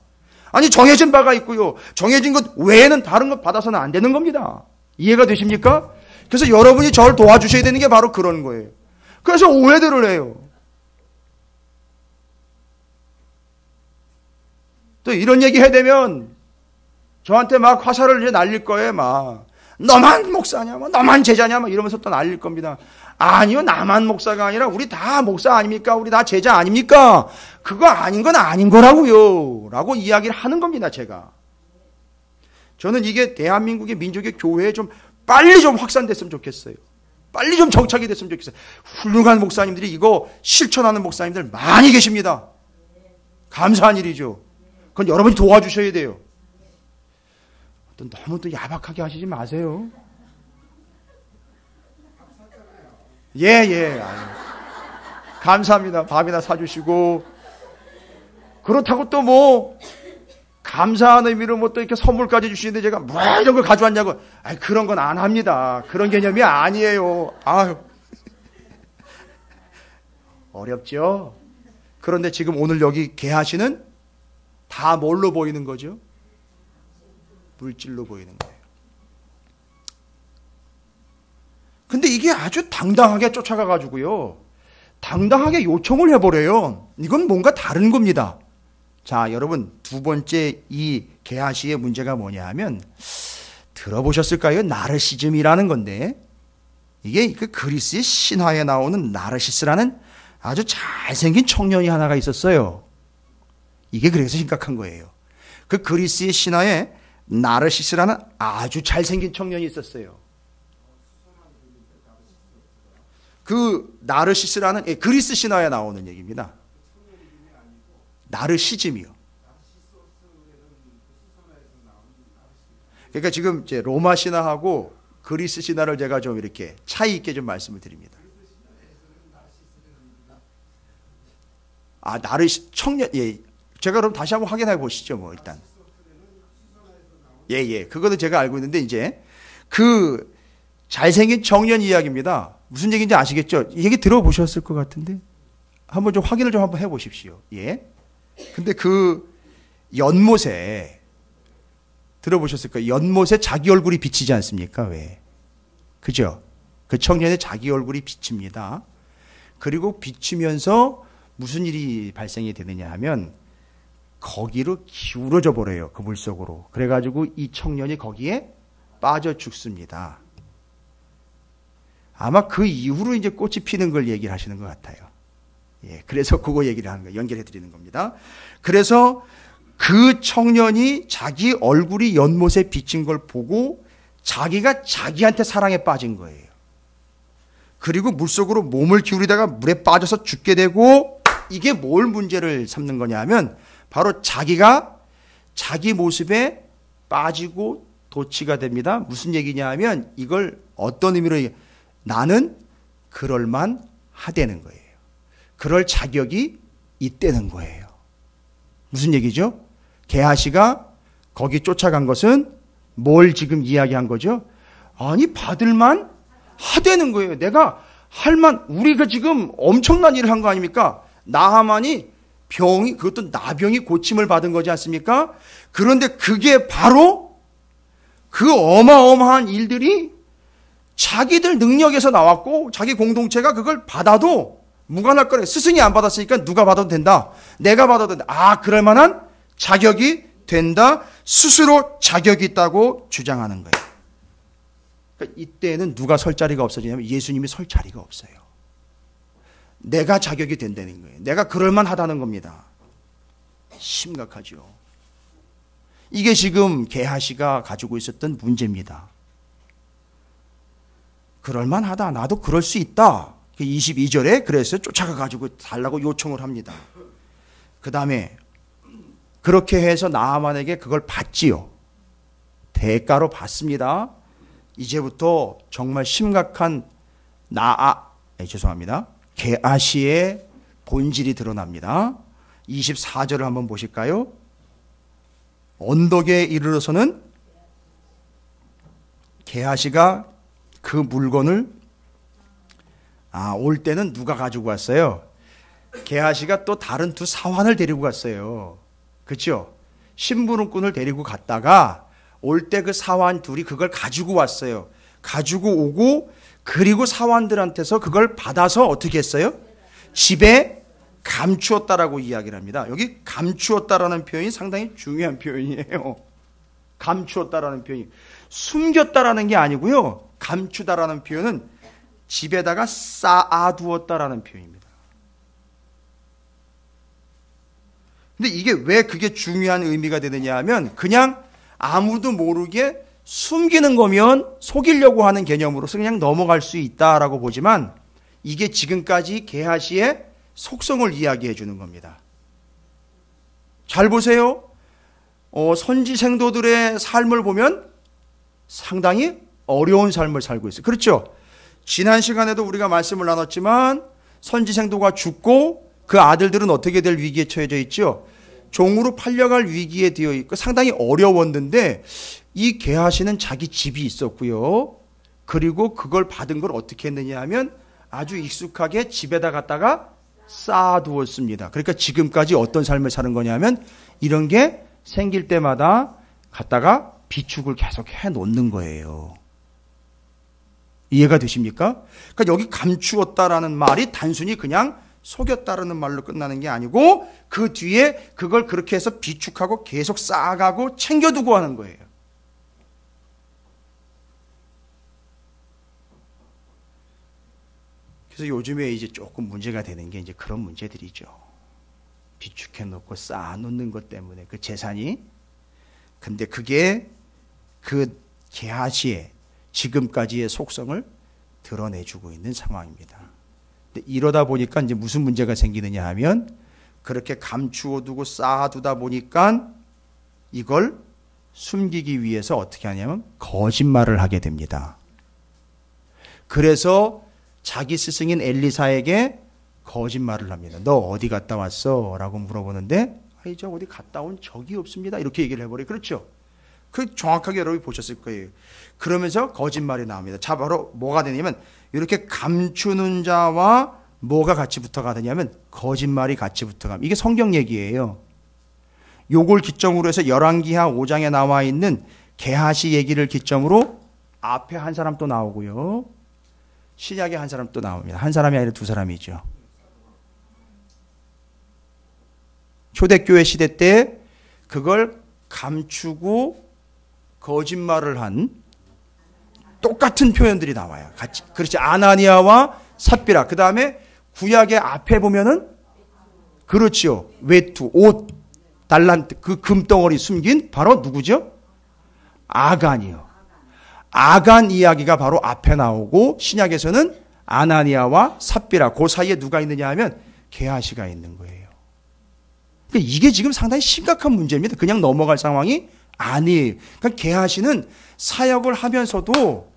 아니 정해진 바가 있고요. 정해진 것 외에는 다른 것 받아서는 안 되는 겁니다. 이해가 되십니까? 그래서 여러분이 저를 도와주셔야 되는 게 바로 그런 거예요. 그래서 오해들을 해요. 또 이런 얘기 해대면 저한테 막 화살을 이제 날릴 거예요. 막 너만 목사냐, 뭐 너만 제자냐, 뭐 이러면서 또 날릴 겁니다. 아니요, 나만 목사가 아니라 우리 다 목사 아닙니까? 우리 다 제자 아닙니까? 그거 아닌 건 아닌 거라고요. 라고 이야기를 하는 겁니다, 제가. 저는 이게 대한민국의 민족의 교회에 좀 빨리 좀 확산됐으면 좋겠어요. 빨리 좀 정착이 됐으면 좋겠어요. 훌륭한 목사님들이 이거 실천하는 목사님들 많이 계십니다. 감사한 일이죠. 그건 여러분이 도와주셔야 돼요. 또 너무 또 야박하게 하시지 마세요. 예. 감사합니다. 밥이나 사주시고. 그렇다고 또 뭐, 감사한 의미로 뭐 또 이렇게 선물까지 주시는데 제가 뭐 이런 걸 가져왔냐고. 아이, 그런 건 안 합니다. 그런 개념이 아니에요. 아유. 어렵죠? 그런데 지금 오늘 여기 개하시는 다 뭘로 보이는 거죠? 물질로 보이는 거예요. 근데 이게 아주 당당하게 쫓아가가지고요. 당당하게 요청을 해버려요. 이건 뭔가 다른 겁니다. 자, 여러분, 두 번째 이 게하시의 문제가 뭐냐 하면, 들어보셨을까요? 나르시즘이라는 건데, 이게 그 그리스의 신화에 나오는 나르시스라는 아주 잘생긴 청년이 하나가 있었어요. 이게 그래서 심각한 거예요. 그 그리스의 신화에 나르시스라는 아주 잘생긴 청년이 있었어요. 그 나르시스라는 그리스 신화에 나오는 얘기입니다. 나르시즘이요. 그러니까 지금 이제 로마 신화하고 그리스 신화를 제가 좀 이렇게 차이 있게 좀 말씀을 드립니다. 아, 나르시 청년, 예. 제가 그럼 다시 한번 확인해 보시죠, 뭐, 일단. 예. 그거는 제가 알고 있는데, 이제, 그, 잘생긴 청년 이야기입니다. 무슨 얘기인지 아시겠죠? 이 얘기 들어보셨을 것 같은데, 한번 좀 확인을 좀 한번 해 보십시오. 예. 근데 그, 연못에, 들어보셨을까요? 연못에 자기 얼굴이 비치지 않습니까? 왜? 그죠? 그 청년의 자기 얼굴이 비칩니다. 그리고 비치면서 무슨 일이 발생이 되느냐 하면 거기로 기울어져 버려요. 그 물속으로. 그래가지고 이 청년이 거기에 빠져 죽습니다. 아마 그 이후로 이제 꽃이 피는 걸 얘기를 하시는 것 같아요. 예, 그래서 그거 얘기를 하는 거예요. 연결해 드리는 겁니다. 그래서 그 청년이 자기 얼굴이 연못에 비친 걸 보고 자기가 자기한테 사랑에 빠진 거예요. 그리고 물속으로 몸을 기울이다가 물에 빠져서 죽게 되고, 이게 뭘 문제를 삼는 거냐 하면 바로 자기가 자기 모습에 빠지고 도취가 됩니다. 무슨 얘기냐 하면 이걸 어떤 의미로 나는 그럴만 하다는 거예요. 그럴 자격이 있다는 거예요. 무슨 얘기죠? 게하시가 거기 쫓아간 것은 뭘 지금 이야기한 거죠? 아니, 받을만 하다는 거예요. 내가 할만, 우리가 지금 엄청난 일을 한 거 아닙니까? 나하만이 병이, 그것도 나병이 고침을 받은 거지 않습니까? 그런데 그게 바로 그 어마어마한 일들이 자기들 능력에서 나왔고 자기 공동체가 그걸 받아도 무관할 거래. 스승이 안 받았으니까 누가 받아도 된다. 내가 받아도 된다. 아, 그럴 만한 자격이 된다. 스스로 자격이 있다고 주장하는 거예요. 그러니까 이때는 누가 설 자리가 없어지냐면 예수님이 설 자리가 없어요. 내가 자격이 된다는 거예요. 내가 그럴만하다는 겁니다. 심각하죠. 이게 지금 게하시가 가지고 있었던 문제입니다. 그럴만하다. 나도 그럴 수 있다. 22절에 그래서 쫓아가 가지고 달라고 요청을 합니다. 그 다음에 그렇게 해서 나아만에게 그걸 받지요. 대가로 받습니다. 이제부터 정말 심각한 죄송합니다. 게하시의 본질이 드러납니다. 24절을 한번 보실까요? 언덕에 이르러서는 게하시가 그 물건을 올 때는 누가 가지고 왔어요? 게하시가 또 다른 두 사환을 데리고 갔어요. 그렇죠? 심부름꾼을 데리고 갔다가 올 때 그 사환 둘이 그걸 가지고 왔어요. 가지고 오고 그리고 사환들한테서 그걸 받아서 어떻게 했어요? 집에 감추었다라고 이야기를 합니다. 여기 감추었다라는 표현이 상당히 중요한 표현이에요. 감추었다라는 표현이 숨겼다라는 게 아니고요. 감추다라는 표현은 집에다가 쌓아두었다라는 표현입니다. 근데 이게 왜 그게 중요한 의미가 되느냐 하면 그냥 아무도 모르게 숨기는 거면 속이려고 하는 개념으로서 그냥 넘어갈 수 있다라고 보지만 이게 지금까지 게하시의 속성을 이야기해 주는 겁니다. 잘 보세요. 선지 생도들의 삶을 보면 상당히 어려운 삶을 살고 있어요. 그렇죠? 지난 시간에도 우리가 말씀을 나눴지만 선지 생도가 죽고 그 아들들은 어떻게 될 위기에 처해져 있죠? 종으로 팔려갈 위기에 되어 있고 상당히 어려웠는데 이 게하시는 자기 집이 있었고요. 그리고 그걸 받은 걸 어떻게 했느냐 하면 아주 익숙하게 집에다 갖다가 쌓아두었습니다. 그러니까 지금까지 어떤 삶을 사는 거냐면 이런 게 생길 때마다 갖다가 비축을 계속 해 놓는 거예요. 이해가 되십니까? 그러니까 여기 감추었다라는 말이 단순히 그냥 속였다라는 말로 끝나는 게 아니고 그 뒤에 그걸 그렇게 해서 비축하고 계속 쌓아가고 챙겨두고 하는 거예요. 그래서 요즘에 이제 조금 문제가 되는 게 이제 그런 문제들이죠. 비축해 놓고 쌓아 놓는 것 때문에 그 재산이. 근데 그게 그 게하시의 지금까지의 속성을 드러내주고 있는 상황입니다. 근데 이러다 보니까 이제 무슨 문제가 생기느냐 하면 그렇게 감추어두고 쌓아두다 보니까 이걸 숨기기 위해서 어떻게 하냐면 거짓말을 하게 됩니다. 그래서 자기 스승인 엘리사에게 거짓말을 합니다. 너 어디 갔다 왔어? 라고 물어보는데 저 어디 갔다 온 적이 없습니다. 이렇게 얘기를 해버려요. 그렇죠? 그 정확하게 여러분이 보셨을 거예요. 그러면서 거짓말이 나옵니다. 자, 바로 뭐가 되냐면 이렇게 감추는 자와 뭐가 같이 붙어가느냐면 거짓말이 같이 붙어갑니다. 이게 성경 얘기예요. 요걸 기점으로 해서 열왕기하 5장에 나와 있는 게하시 얘기를 기점으로 앞에 한 사람 또 나오고요. 신약에 한 사람 또 나옵니다. 한 사람이 아니라 두 사람이죠. 초대교회 시대 때 그걸 감추고 거짓말을 한 똑같은 표현들이 나와요. 같이. 그렇지. 아나니아와 삽비라. 그 다음에 구약의 앞에 보면은 그렇지요. 외투, 옷, 달란트, 그 금덩어리 숨긴 바로 누구죠? 아간이요. 아간 이야기가 바로 앞에 나오고 신약에서는 아나니아와 삽비라. 그 사이에 누가 있느냐 하면 게하시가 있는 거예요. 그러니까 이게 지금 상당히 심각한 문제입니다. 그냥 넘어갈 상황이 아니에요. 그러니까 게하시는 사역을 하면서도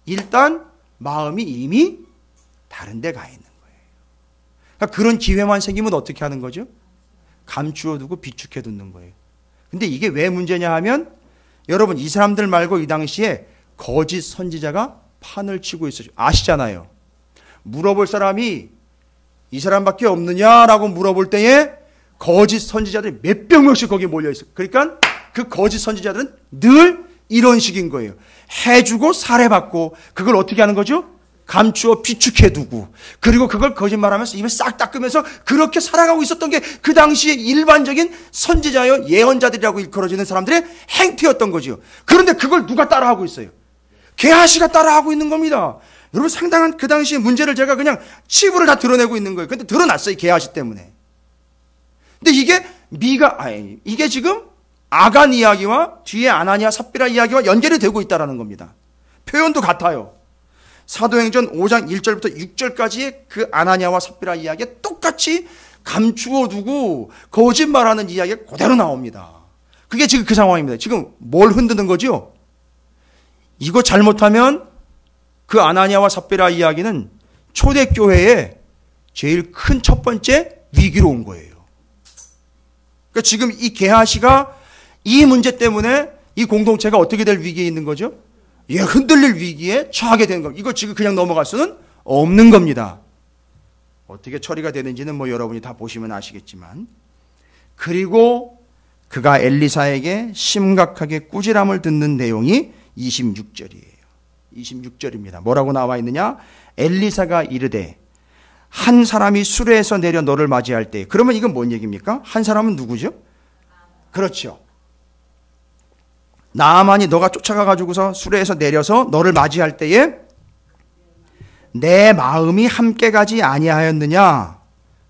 일단 마음이 이미 다른 데 가 있는 거예요. 그러니까 그런 기회만 생기면 어떻게 하는 거죠? 감추어두고 비축해 두는 거예요. 근데 이게 왜 문제냐 하면 여러분 이 사람들 말고 이 당시에 거짓 선지자가 판을 치고 있어요. 아시잖아요. 물어볼 사람이 이 사람밖에 없느냐라고 물어볼 때에 거짓 선지자들이 몇 명씩 거기에 몰려 있어요. 그러니까 그 거짓 선지자들은 늘 이런 식인 거예요. 해주고 살해받고 그걸 어떻게 하는 거죠? 감추어 비축해두고 그리고 그걸 거짓말하면서 입을 싹 닦으면서 그렇게 살아가고 있었던 게 그 당시에 일반적인 선지자여 예언자들이라고 일컬어지는 사람들의 행태였던 거지요. 그런데 그걸 누가 따라하고 있어요? 게하시가 따라하고 있는 겁니다. 여러분 상당한 그 당시의 문제를 제가 그냥 치부를 다 드러내고 있는 거예요. 근데 드러났어요. 게하시 때문에. 근데 이게 지금 아간 이야기와 뒤에 아나니아 삽비라 이야기와 연결이 되고 있다는 겁니다. 표현도 같아요. 사도행전 5장 1절부터 6절까지의 그 아나니아와 삽비라 이야기에 똑같이 감추어 두고 거짓말하는 이야기가 그대로 나옵니다. 그게 지금 그 상황입니다. 지금 뭘 흔드는 거죠? 이거 잘못하면 그 아나니아와 삽비라 이야기는 초대교회의 제일 큰 첫 번째 위기로 온 거예요. 그러니까 지금 이 게하시가 이 문제 때문에 이 공동체가 어떻게 될 위기에 있는 거죠? 예, 흔들릴 위기에 처하게 된 겁니다. 이거 지금 그냥 넘어갈 수는 없는 겁니다. 어떻게 처리가 되는지는 뭐 여러분이 다 보시면 아시겠지만. 그리고 그가 엘리사에게 심각하게 꾸지람을 듣는 내용이 26절이에요. 26절입니다. 뭐라고 나와 있느냐? 엘리사가 이르되 한 사람이 수레에서 내려 너를 맞이할 때. 그러면 이건 뭔 얘기입니까? 한 사람은 누구죠? 그렇죠. 나아만이 너가 쫓아가가지고서 수레에서 내려서 너를 맞이할 때에 내 마음이 함께 가지 아니하였느냐?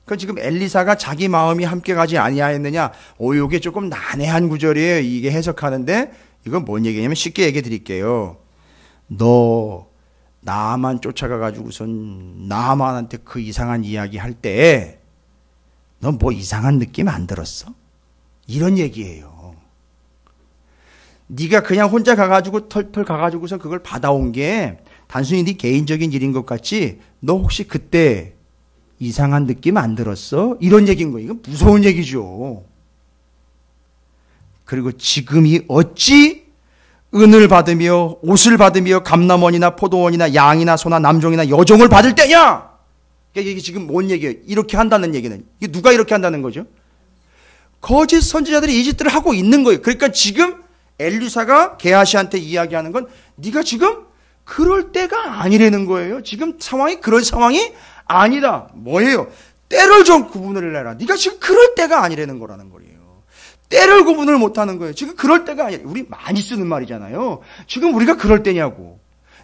그 지금 엘리사가 자기 마음이 함께 가지 아니하였느냐? 이게 조금 난해한 구절이에요. 이게 해석하는데 이건 뭔 얘기냐면 쉽게 얘기해 드릴게요. 너 나만 쫓아가가지고선 나만한테 그 이상한 이야기 할 때 너 뭐 이상한 느낌 안 들었어? 이런 얘기예요. 네가 그냥 혼자 가가지고 털털 가가지고서 그걸 받아온 게 단순히 네 개인적인 일인 것 같지 너 혹시 그때 이상한 느낌 안 들었어? 이런 얘기인 거예요. 이건 무서운 얘기죠. 그리고 지금이 어찌 은을 받으며 옷을 받으며 감남원이나 포도원이나 양이나 소나 남종이나 여종을 받을 때냐? 그러니까 이게 지금 뭔 얘기예요? 이렇게 한다는 얘기는 이게 누가 이렇게 한다는 거죠? 거짓 선지자들이 이 짓들을 하고 있는 거예요. 그러니까 지금 엘리사가 게하시한테 이야기하는 건 네가 지금 그럴 때가 아니라는 거예요. 지금 상황이 그런 상황이 아니다. 뭐예요? 때를 좀 구분을 해라. 네가 지금 그럴 때가 아니라는 거라는 거예요. 때를 구분을 못하는 거예요. 지금 그럴 때가 아니야. 우리 많이 쓰는 말이잖아요. 지금 우리가 그럴 때냐고.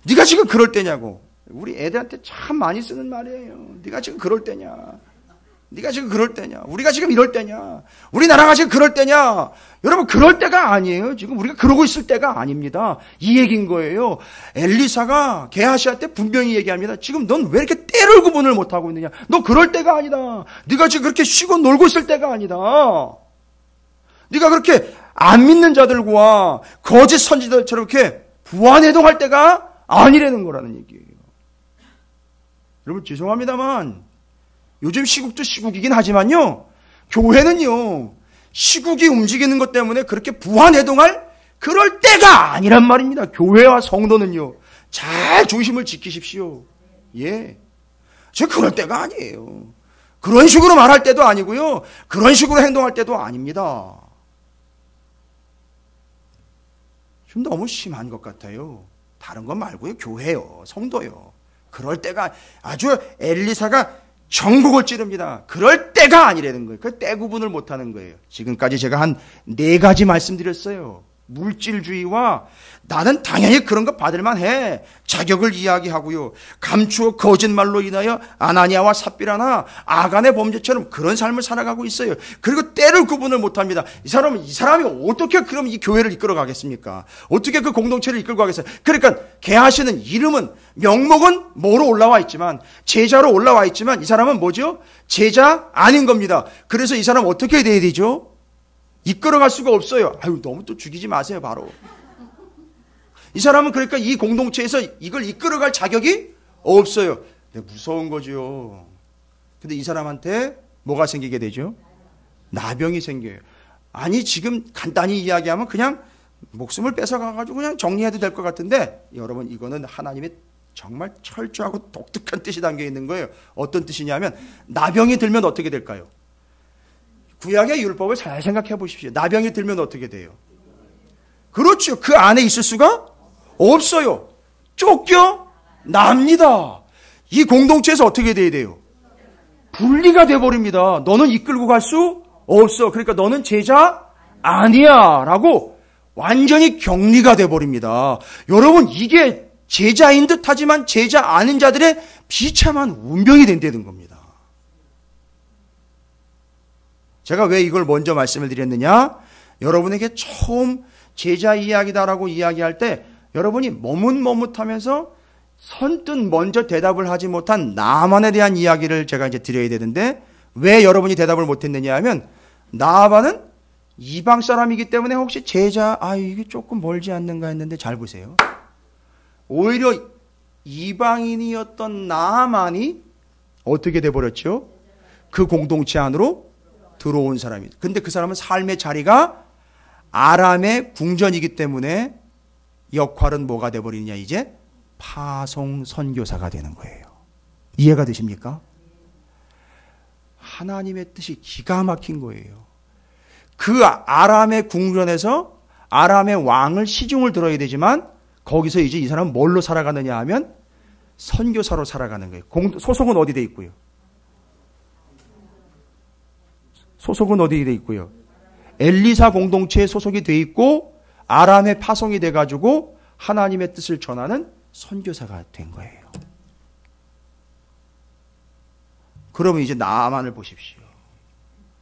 네가 지금 그럴 때냐고. 우리 애들한테 참 많이 쓰는 말이에요. 네가 지금 그럴 때냐. 네가 지금 그럴 때냐. 우리가 지금 이럴 때냐. 우리나라가 지금 그럴 때냐. 여러분 그럴 때가 아니에요. 지금 우리가 그러고 있을 때가 아닙니다. 이 얘기인 거예요. 엘리사가 게하시한테 분명히 얘기합니다. 지금 넌 왜 이렇게 때를 구분을 못하고 있느냐. 너 그럴 때가 아니다. 네가 지금 그렇게 쉬고 놀고 있을 때가 아니다. 네가 그렇게 안 믿는 자들과 거짓 선지자들처럼 이렇게 부안해동할 때가 아니라는 거라는 얘기예요. 여러분 죄송합니다만 요즘 시국도 시국이긴 하지만요. 교회는요. 시국이 움직이는 것 때문에 그렇게 부안해동할 그럴 때가 아니란 말입니다. 교회와 성도는요. 잘 중심을 지키십시오. 예. 저 그럴 때가 아니에요. 그런 식으로 말할 때도 아니고요. 그런 식으로 행동할 때도 아닙니다. 좀 너무 심한 것 같아요. 다른 건 말고요. 교회요. 성도요. 그럴 때가 아주 엘리사가 전곡을 찌릅니다. 그럴 때가 아니라는 거예요. 그 때 구분을 못하는 거예요. 지금까지 제가 한 4가지 말씀드렸어요. 물질주의와 나는 당연히 그런 거 받을만 해. 자격을 이야기하고요. 감추어 거짓말로 인하여 아나니아와 삽비라나 아간의 범죄처럼 그런 삶을 살아가고 있어요. 그리고 때를 구분을 못합니다. 이 사람이 어떻게 그럼 이 교회를 이끌어 가겠습니까? 어떻게 그 공동체를 이끌고 가겠어요? 그러니까 게하시는 이름은 명목은 뭐로 올라와 있지만 제자로 올라와 있지만 이 사람은 뭐죠? 제자 아닌 겁니다. 그래서 이 사람 어떻게 돼야 되죠? 이끌어갈 수가 없어요. 아유, 너무 또 죽이지 마세요, 바로. 이 사람은 그러니까 이 공동체에서 이걸 이끌어갈 자격이 없어요. 무서운 거죠. 근데 이 사람한테 뭐가 생기게 되죠? 나병이 생겨요. 아니, 지금 간단히 이야기하면 그냥 목숨을 뺏어가가지고 그냥 정리해도 될 것 같은데, 여러분, 이거는 하나님의 정말 철저하고 독특한 뜻이 담겨 있는 거예요. 어떤 뜻이냐면, 나병이 들면 어떻게 될까요? 구약의 율법을 잘 생각해 보십시오. 나병이 들면 어떻게 돼요? 그렇죠. 그 안에 있을 수가 없어요. 쫓겨 납니다. 이 공동체에서 어떻게 돼야 돼요? 분리가 돼버립니다. 너는 이끌고 갈 수 없어. 그러니까 너는 제자 아니야. 라고 완전히 격리가 돼버립니다. 여러분, 이게 제자인 듯 하지만 제자 아닌 자들의 비참한 운명이 된다는 겁니다. 제가 왜 이걸 먼저 말씀을 드렸느냐? 여러분에게 처음 제자 이야기다라고 이야기할 때 여러분이 머뭇머뭇하면서 선뜻 먼저 대답을 하지 못한 나만에 대한 이야기를 제가 이제 드려야 되는데, 왜 여러분이 대답을 못했느냐 하면, 나만은 이방 사람이기 때문에 혹시 제자, 이게 조금 멀지 않는가 했는데, 잘 보세요. 오히려 이방인이었던 나만이 어떻게 돼버렸죠? 그 공동체 안으로 들어온 사람이다. 근데 그 사람은 삶의 자리가 아람의 궁전이기 때문에 역할은 뭐가 돼버리느냐, 이제? 파송 선교사가 되는 거예요. 이해가 되십니까? 하나님의 뜻이 기가 막힌 거예요. 그 아람의 궁전에서 아람의 왕을 시중을 들어야 되지만 거기서 이제 이 사람은 뭘로 살아가느냐 하면 선교사로 살아가는 거예요. 소속은 어디 돼 있고요? 소속은 어디 돼 있고요? 엘리사 공동체에 소속이 돼 있고 아람에 파송이 돼 가지고 하나님의 뜻을 전하는 선교사가 된 거예요. 그러면 이제 나아만을 보십시오.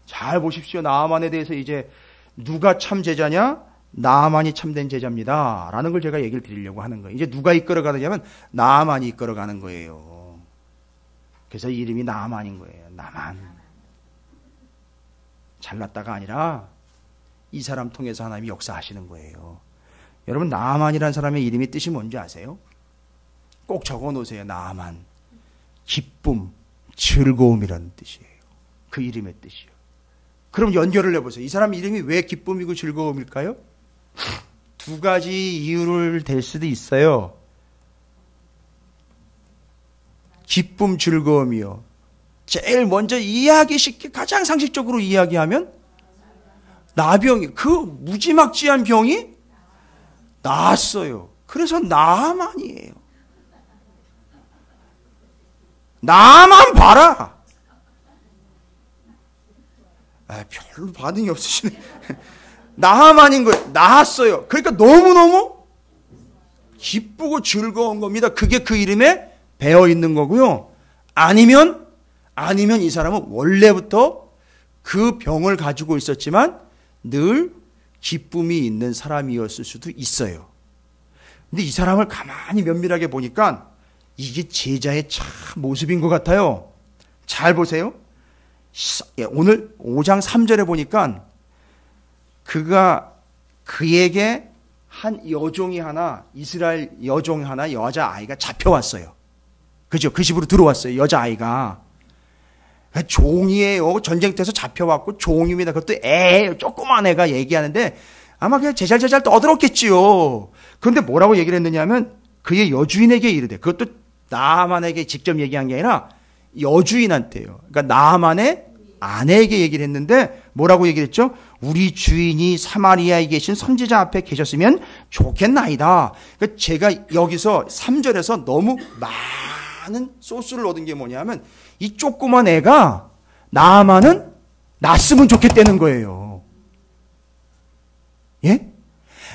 잘 보십시오. 나아만에 대해서 이제 누가 참 제자냐? 나아만이 참된 제자입니다. 라는 걸 제가 얘기를 드리려고 하는 거예요. 이제 누가 이끌어가느냐면 나아만이 이끌어가는 거예요. 그래서 이름이 나아만인 거예요. 나만. 잘났다가 아니라 이 사람 통해서 하나님이 역사하시는 거예요. 여러분, 나아만이라는 사람의 이름이 뜻이 뭔지 아세요? 꼭 적어 놓으세요. 나아만. 기쁨, 즐거움이라는 뜻이에요. 그 이름의 뜻이요. 그럼 연결을 해보세요. 이 사람 이름이 왜 기쁨이고 즐거움일까요? 두 가지 이유를 댈 수도 있어요. 기쁨, 즐거움이요. 제일 먼저 이해하기 쉽게 가장 상식적으로 이야기하면 나병이, 그 무지막지한 병이 나았어요. 그래서 나만이에요. 나만 봐라. 별로 반응이 없으시네. 나만인 거예요. 나았어요. 그러니까 너무너무 기쁘고 즐거운 겁니다. 그게 그 이름에 배어 있는 거고요. 아니면 이 사람은 원래부터 그 병을 가지고 있었지만 늘 기쁨이 있는 사람이었을 수도 있어요. 근데 이 사람을 가만히 면밀하게 보니까 이게 제자의 참 모습인 것 같아요. 잘 보세요. 오늘 5장 3절에 보니까 그에게 한 여종이 하나, 이스라엘 여종 하나, 여자아이가 잡혀왔어요. 그죠? 그 집으로 들어왔어요. 여자아이가. 종이에요. 전쟁터에서 잡혀왔고 종입니다. 그것도 조그만 애가 얘기하는데 아마 그냥 제잘제잘 떠들었겠지요. 그런데 뭐라고 얘기를 했느냐 하면 그의 여주인에게 이르되, 그것도 나아만에게 직접 얘기한 게 아니라 여주인한테요. 그러니까 나아만의 아내에게 얘기를 했는데 뭐라고 얘기를 했죠? 우리 주인이 사마리아에 계신 선지자 앞에 계셨으면 좋겠나이다. 그러니까 제가 여기서 3절에서 너무 많은 소스를 얻은 게 뭐냐면 이 조그만 애가 나아만은 낳았으면 좋겠다는 거예요. 예?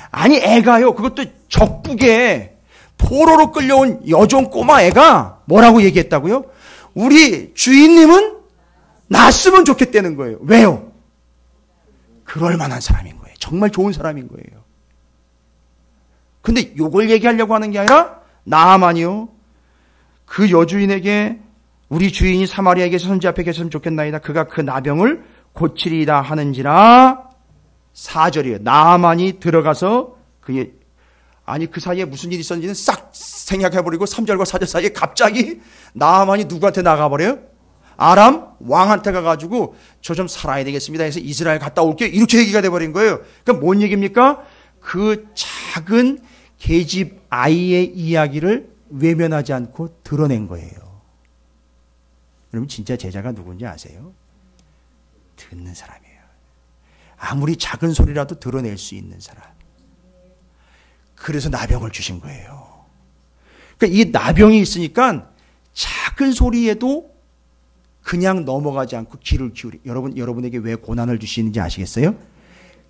아니 애가요. 그것도 적국에 포로로 끌려온 여종 꼬마 애가 뭐라고 얘기했다고요? 우리 주인님은 낳았으면 좋겠다는 거예요. 왜요? 그럴 만한 사람인 거예요. 정말 좋은 사람인 거예요. 근데 요걸 얘기하려고 하는 게 아니라 나아만이요. 그 여주인에게 우리 주인이 사마리아에 계셔 선지 앞에 계셨으면 좋겠나이다. 그가 그 나병을 고치리이다 하는지라. 4절이에요. 나아만이 들어가서 그 사이에 무슨 일이 있었는지는 싹 생각해버리고 3절과 4절 사이에 갑자기 나아만이 누구한테 나가버려요? 아람 왕한테 가가지고 저 좀 살아야 되겠습니다 해서 이스라엘 갔다 올게요. 이렇게 얘기가 돼버린 거예요. 그러니까 뭔 얘기입니까? 그 작은 계집 아이의 이야기를 외면하지 않고 드러낸 거예요. 여러분 진짜 제자가 누군지 아세요? 듣는 사람이에요. 아무리 작은 소리라도 드러낼 수 있는 사람. 그래서 나병을 주신 거예요. 그러니까 이 나병이 있으니까 작은 소리에도 그냥 넘어가지 않고 귀를 기울이. 여러분에게 왜 고난을 주시는지 아시겠어요?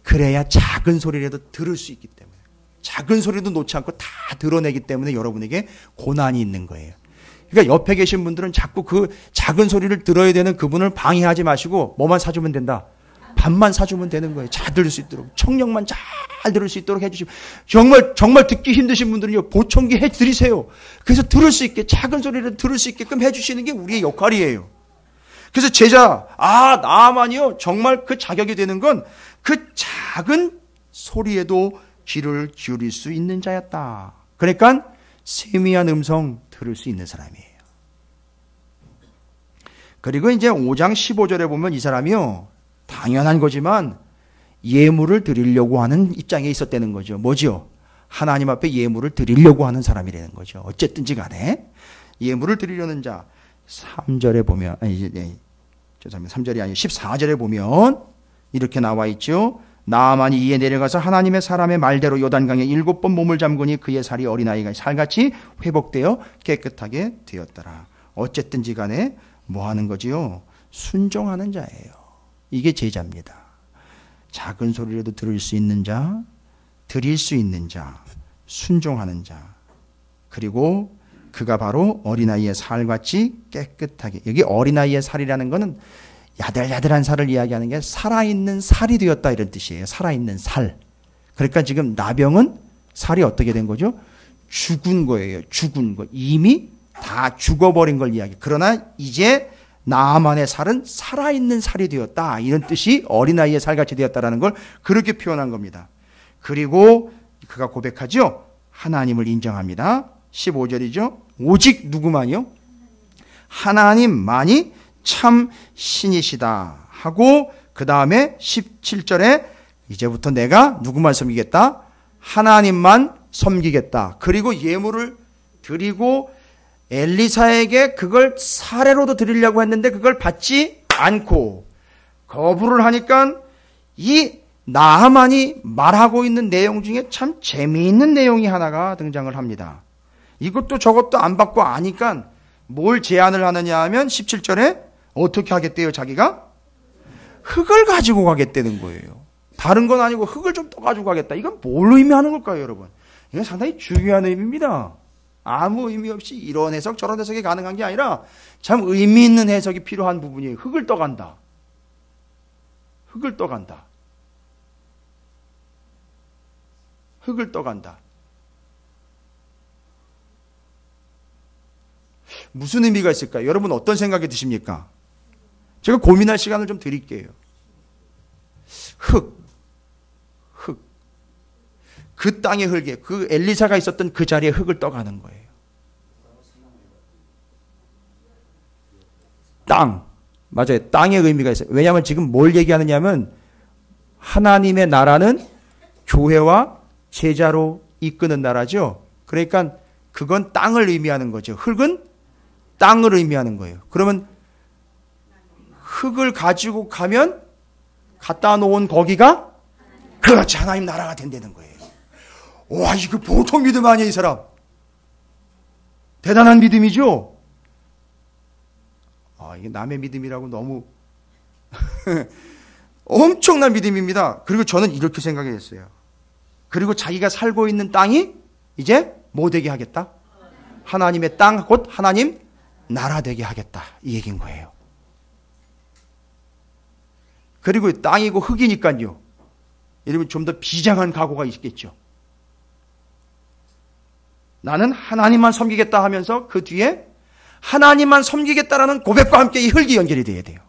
그래야 작은 소리라도 들을 수 있기 때문에. 작은 소리도 놓지 않고 다 드러내기 때문에 여러분에게 고난이 있는 거예요. 그러니까 옆에 계신 분들은 자꾸 그 작은 소리를 들어야 되는 그분을 방해하지 마시고 뭐만 사주면 된다. 밥만 사주면 되는 거예요. 잘 들을 수 있도록. 청력만 잘 들을 수 있도록 해주시면. 정말 듣기 힘드신 분들은요, 보청기 해드리세요. 그래서 들을 수 있게, 작은 소리를 들을 수 있게끔 해주시는 게 우리의 역할이에요. 그래서 제자, 나만이요, 정말 그 자격이 되는 건 그 작은 소리에도 귀를 기울일 수 있는 자였다. 그러니까 세미한 음성 들을 수 있는 사람이에요. 그리고 이제 5장 15절에 보면 이 사람이요, 당연한 거지만 예물을 드리려고 하는 입장에 있었다는 거죠. 뭐죠? 하나님 앞에 예물을 드리려고 하는 사람이라는 거죠. 어쨌든지 간에 예물을 드리려는 자. 3절에 보면, 죄송합니다. 3절이 아니고 14절에 보면 이렇게 나와 있죠. 나아만이 이에 내려가서 하나님의 사람의 말대로 요단강에 7번 몸을 잠그니 그의 살이 어린아이가 살같이 회복되어 깨끗하게 되었더라. 어쨌든지 간에 뭐 하는 거지요? 순종하는 자예요. 이게 제자입니다. 작은 소리라도 들을 수 있는 자, 드릴 수 있는 자, 순종하는 자. 그리고 그가 바로 어린아이의 살같이 깨끗하게. 여기 어린아이의 살이라는 것은 야들야들한 살을 이야기하는 게 살아있는 살이 되었다 이런 뜻이에요. 살아있는 살. 그러니까 지금 나병은 살이 어떻게 된 거죠? 죽은 거예요. 죽은 거. 이미 다 죽어버린 걸 이야기. 그러나 이제 나아만의 살은 살아있는 살이 되었다. 이런 뜻이 어린아이의 살같이 되었다라는 걸 그렇게 표현한 겁니다. 그리고 그가 고백하죠. 하나님을 인정합니다. 15절이죠. 오직 누구만이요? 하나님만이 참 신이시다 하고 그 다음에 17절에 이제부터 내가 누구만 섬기겠다? 하나님만 섬기겠다. 그리고 예물을 드리고 엘리사에게 그걸 사례로도 드리려고 했는데 그걸 받지 않고 거부를 하니까 이 나하만이 말하고 있는 내용 중에 참 재미있는 내용이 하나가 등장을 합니다. 이것도 저것도 안 받고 아니까 뭘 제안을 하느냐 하면 17절에 어떻게 하겠대요? 자기가 흙을 가지고 가겠다는 거예요. 다른 건 아니고 흙을 좀 더 가지고 가겠다. 이건 뭘 의미하는 걸까요, 여러분? 이건 상당히 중요한 의미입니다. 아무 의미 없이 이런 해석 저런 해석이 가능한 게 아니라 참 의미 있는 해석이 필요한 부분이에요. 흙을 떠간다. 흙을 떠간다. 흙을 떠간다. 무슨 의미가 있을까요? 여러분 어떤 생각이 드십니까? 제가 고민할 시간을 좀 드릴게요. 흙. 그 땅의 흙에, 그 엘리사가 있었던 그 자리에 흙을 떠가는 거예요. 땅. 맞아요. 땅의 의미가 있어요. 왜냐하면 지금 뭘 얘기하느냐면 하나님의 나라는 교회와 제자로 이끄는 나라죠. 그러니까 그건 땅을 의미하는 거죠. 흙은 땅을 의미하는 거예요. 그러면 흙을 가지고 가면 갖다 놓은 거기가 그렇지 하나님 나라가 된다는 거예요. 와, 이거 보통 믿음 아니에요, 이 사람. 대단한 믿음이죠? 이게 남의 믿음이라고 너무 엄청난 믿음입니다. 그리고 저는 이렇게 생각했어요. 그리고 자기가 살고 있는 땅이 이제 뭐 되게 하겠다? 하나님의 땅, 곧 하나님 나라 되게 하겠다. 이 얘기인 거예요. 그리고 땅이고 흙이니까요. 여러분 좀 더 비장한 각오가 있겠죠. 나는 하나님만 섬기겠다 하면서 그 뒤에 하나님만 섬기겠다라는 고백과 함께 이 흙이 연결이 돼야 돼요.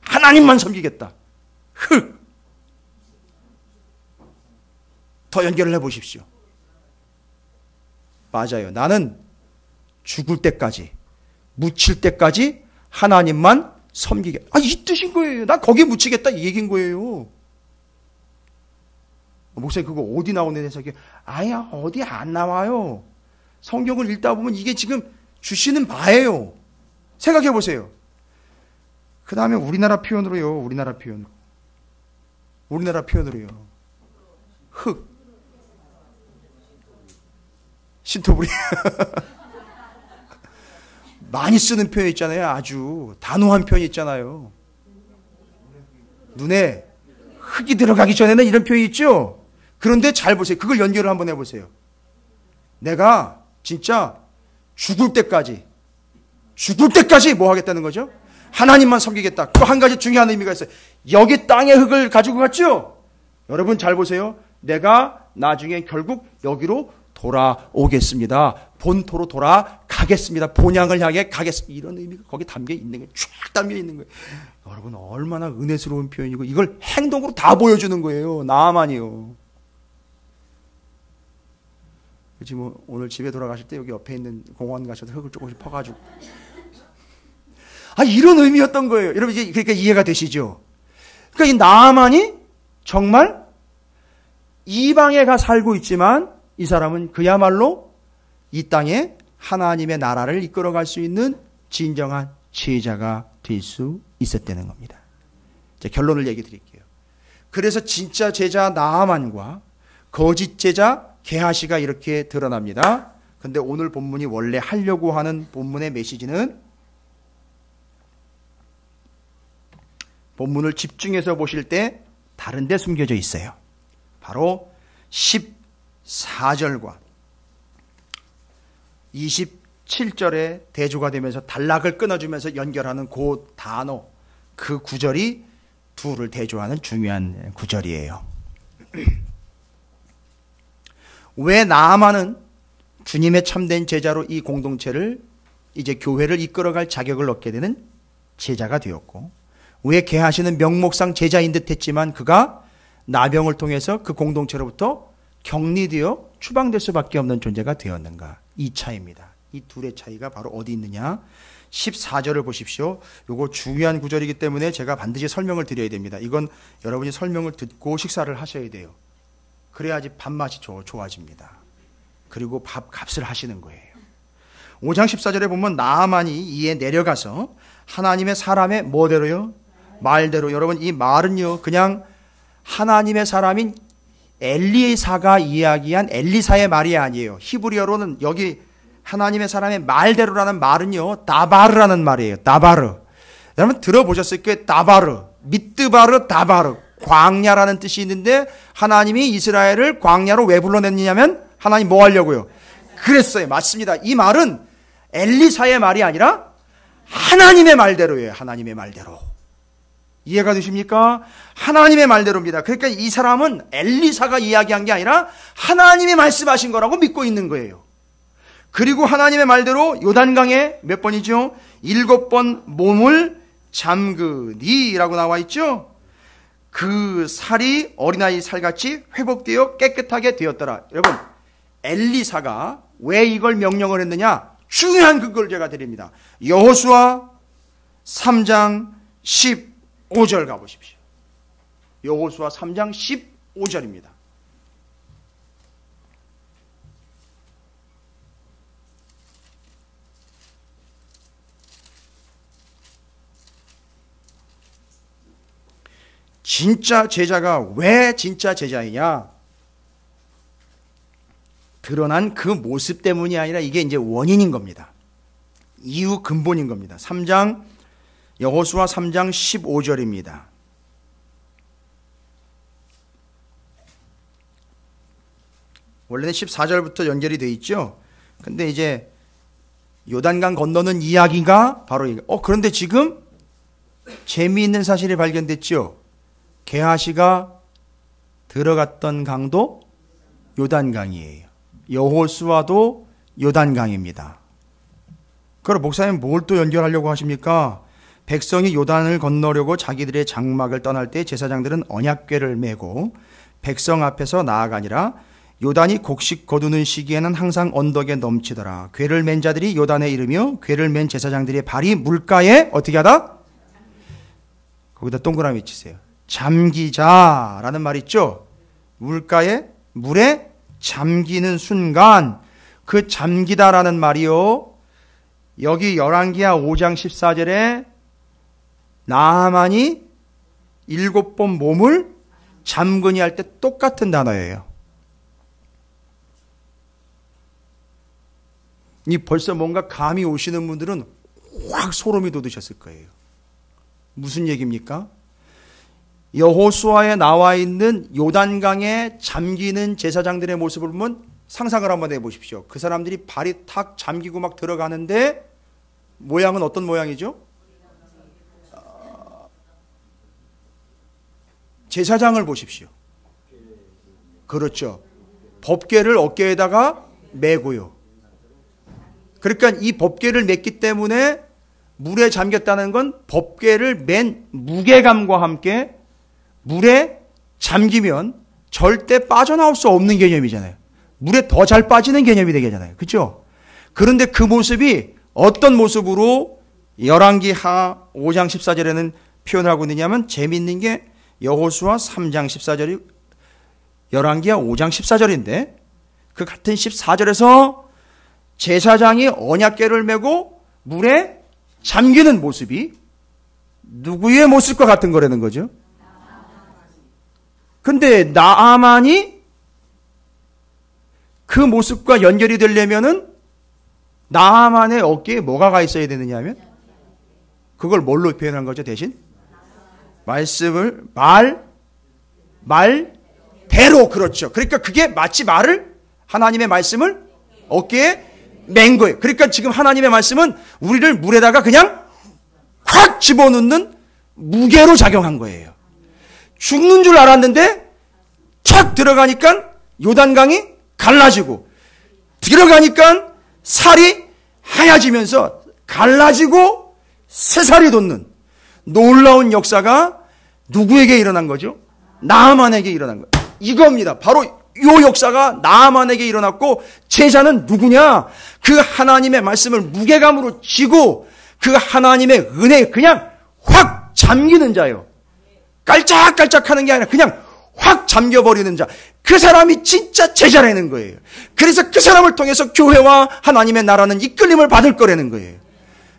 하나님만 섬기겠다. 흙. 더 연결을 해보십시오. 맞아요. 나는 죽을 때까지, 묻힐 때까지 하나님만 섬기겠다. 이 뜻인 거예요. 나 거기에 묻히겠다. 이 얘기인 거예요. 목사님 그거 어디 나오는 해석이? 아야 어디 안 나와요. 성경을 읽다 보면 이게 지금 주시는 바예요. 생각해 보세요. 그 다음에 우리나라 표현으로요. 우리나라 표현으로요. 흙. 신토부리. 많이 쓰는 표현 있잖아요. 아주 단호한 표현 있잖아요. 눈에 흙이 들어가기 전에는 이런 표현이 있죠. 그런데 잘 보세요. 그걸 연결을 한번 해보세요. 내가 진짜 죽을 때까지 뭐 하겠다는 거죠? 하나님만 섬기겠다. 또 한 가지 중요한 의미가 있어요. 여기 땅의 흙을 가지고 갔죠? 여러분 잘 보세요. 내가 나중에 결국 여기로 돌아오겠습니다. 본토로 돌아가겠습니다. 본향을 향해 가겠습니다. 이런 의미가 거기 담겨 있는 거예요. 쫙 담겨 있는 거예요. 여러분 얼마나 은혜스러운 표현이고 이걸 행동으로 다 보여주는 거예요. 나만이요. 지금 오늘 집에 돌아가실 때 여기 옆에 있는 공원 가셔서 흙을 조금씩 퍼가지고 이런 의미였던 거예요. 여러분 이제 그러니까 이해가 되시죠? 그러니까 이 나만이 정말 이방에 가 살고 있지만 이 사람은 그야말로 이 땅에 하나님의 나라를 이끌어갈 수 있는 진정한 제자가 될 수 있었다는 겁니다. 이제 결론을 얘기 드릴게요. 그래서 진짜 제자 나아만과 거짓 제자 게하시가 이렇게 드러납니다. 근데 오늘 본문이 원래 하려고 하는 본문의 메시지는 본문을 집중해서 보실 때 다른 데 숨겨져 있어요. 바로 14절과 27절에 대조가 되면서 단락을 끊어주면서 연결하는 그 단어, 그 구절이 둘을 대조하는 중요한 구절이에요. 왜 나아만은 주님의 참된 제자로 이 공동체를 이제 교회를 이끌어갈 자격을 얻게 되는 제자가 되었고, 왜 게하시는 명목상 제자인 듯 했지만 그가 나병을 통해서 그 공동체로부터 격리되어 추방될 수밖에 없는 존재가 되었는가. 이 차이입니다. 이 둘의 차이가 바로 어디 있느냐. 14절을 보십시오. 이거 중요한 구절이기 때문에 제가 반드시 설명을 드려야 됩니다. 이건 여러분이 설명을 듣고 식사를 하셔야 돼요. 그래야지 밥맛이 좋아집니다. 그리고 밥 값을 하시는 거예요. 5장 14절에 보면 나아만이 이에 내려가서 하나님의 사람의 뭐대로요? 말대로. 여러분 이 말은요 그냥 하나님의 사람인 엘리사가 이야기한 엘리사의 말이 아니에요. 히브리어로는 여기 하나님의 사람의 말대로라는 말은요 다바르라는 말이에요. 다바르. 여러분 들어보셨을 거예요. 다바르, 미뜨바르, 다바르. 광야라는 뜻이 있는데 하나님이 이스라엘을 광야로 왜 불러냈느냐면 하나님 뭐 하려고요? 그랬어요. 맞습니다. 이 말은 엘리사의 말이 아니라 하나님의 말대로예요. 하나님의 말대로. 이해가 되십니까? 하나님의 말대로입니다. 그러니까 이 사람은 엘리사가 이야기한 게 아니라 하나님이 말씀하신 거라고 믿고 있는 거예요. 그리고 하나님의 말대로 요단강에 몇 번이죠? 7번 몸을 잠그니라고 나와 있죠? 그 살이 어린아이 살같이 회복되어 깨끗하게 되었더라. 여러분 엘리사가 왜 이걸 명령을 했느냐? 중요한 그걸 제가 드립니다. 여호수아 3장 15절 가보십시오. 여호수아 3장 15절입니다. 진짜 제자가 왜 진짜 제자이냐? 드러난 그 모습 때문이 아니라 이게 이제 원인인 겁니다. 이유 근본인 겁니다. 여호수아 3장 15절입니다. 원래는 14절부터 연결이 되어 있죠. 근데 이제 요단강 건너는 이야기가 바로 이거. 그런데 지금 재미있는 사실이 발견됐죠. 게하시가 들어갔던 강도 요단강이에요. 여호수아도 요단강입니다. 그럼 목사님 뭘 또 연결하려고 하십니까? 백성이 요단을 건너려고 자기들의 장막을 떠날 때 제사장들은 언약궤를 메고 백성 앞에서 나아가니라. 요단이 곡식 거두는 시기에는 항상 언덕에 넘치더라. 궤를 맨 자들이 요단에 이르며 궤를 맨 제사장들의 발이 물가에 어떻게 하다? 거기다 동그라미 치세요. 잠기자라는 말 있죠. 물에 잠기는 순간 그 잠기다라는 말이요. 여기 열왕기하 5장 14절에 나아만이 7번 몸을 잠그니 할 때 똑같은 단어예요. 이 벌써 뭔가 감이 오시는 분들은 확 소름이 돋으셨을 거예요. 무슨 얘기입니까? 여호수아에 나와 있는 요단강에 잠기는 제사장들의 모습을 보면 상상을 한번 해보십시오. 그 사람들이 발이 탁 잠기고 막 들어가는데 모양은 어떤 모양이죠? 제사장을 보십시오. 그렇죠. 법궤를 어깨에다가 메고요. 그러니까 이 법궤를 맸기 때문에 물에 잠겼다는 건 법궤를 맨 무게감과 함께 물에 잠기면 절대 빠져나올 수 없는 개념이잖아요. 물에 더 잘 빠지는 개념이 되겠잖아요. 그렇죠? 그런데 그 모습이 어떤 모습으로 열왕기하 5장 14절에는 표현을 하고 있느냐면 재미있는 게 여호수아 3장 14절이 열왕기하 5장 14절인데 그 같은 14절에서 제사장이 언약궤를 메고 물에 잠기는 모습이 누구의 모습과 같은 거라는 거죠. 근데 나아만이 그 모습과 연결이 되려면은 나아만의 어깨에 뭐가 가 있어야 되느냐 하면 그걸 뭘로 표현한 거죠 대신? 말씀을 말대로 그렇죠. 그러니까 그게 마치 하나님의 말씀을 어깨에 맨 거예요. 그러니까 지금 하나님의 말씀은 우리를 물에다가 그냥 확 집어넣는 무게로 작용한 거예요. 죽는 줄 알았는데 탁 들어가니까 요단강이 갈라지고 들어가니까 살이 하얘지면서 갈라지고 새살이 돋는 놀라운 역사가 누구에게 일어난 거죠? 나아만에게 일어난 거예요. 이겁니다. 바로 이 역사가 나아만에게 일어났고 제자는 누구냐? 그 하나님의 말씀을 무게감으로 쥐고 그 하나님의 은혜에 그냥 확 잠기는 자예요. 깔짝깔짝하는 게 아니라 그냥 확 잠겨버리는 자. 그 사람이 진짜 제자라는 거예요. 그래서 그 사람을 통해서 교회와 하나님의 나라는 이끌림을 받을 거라는 거예요.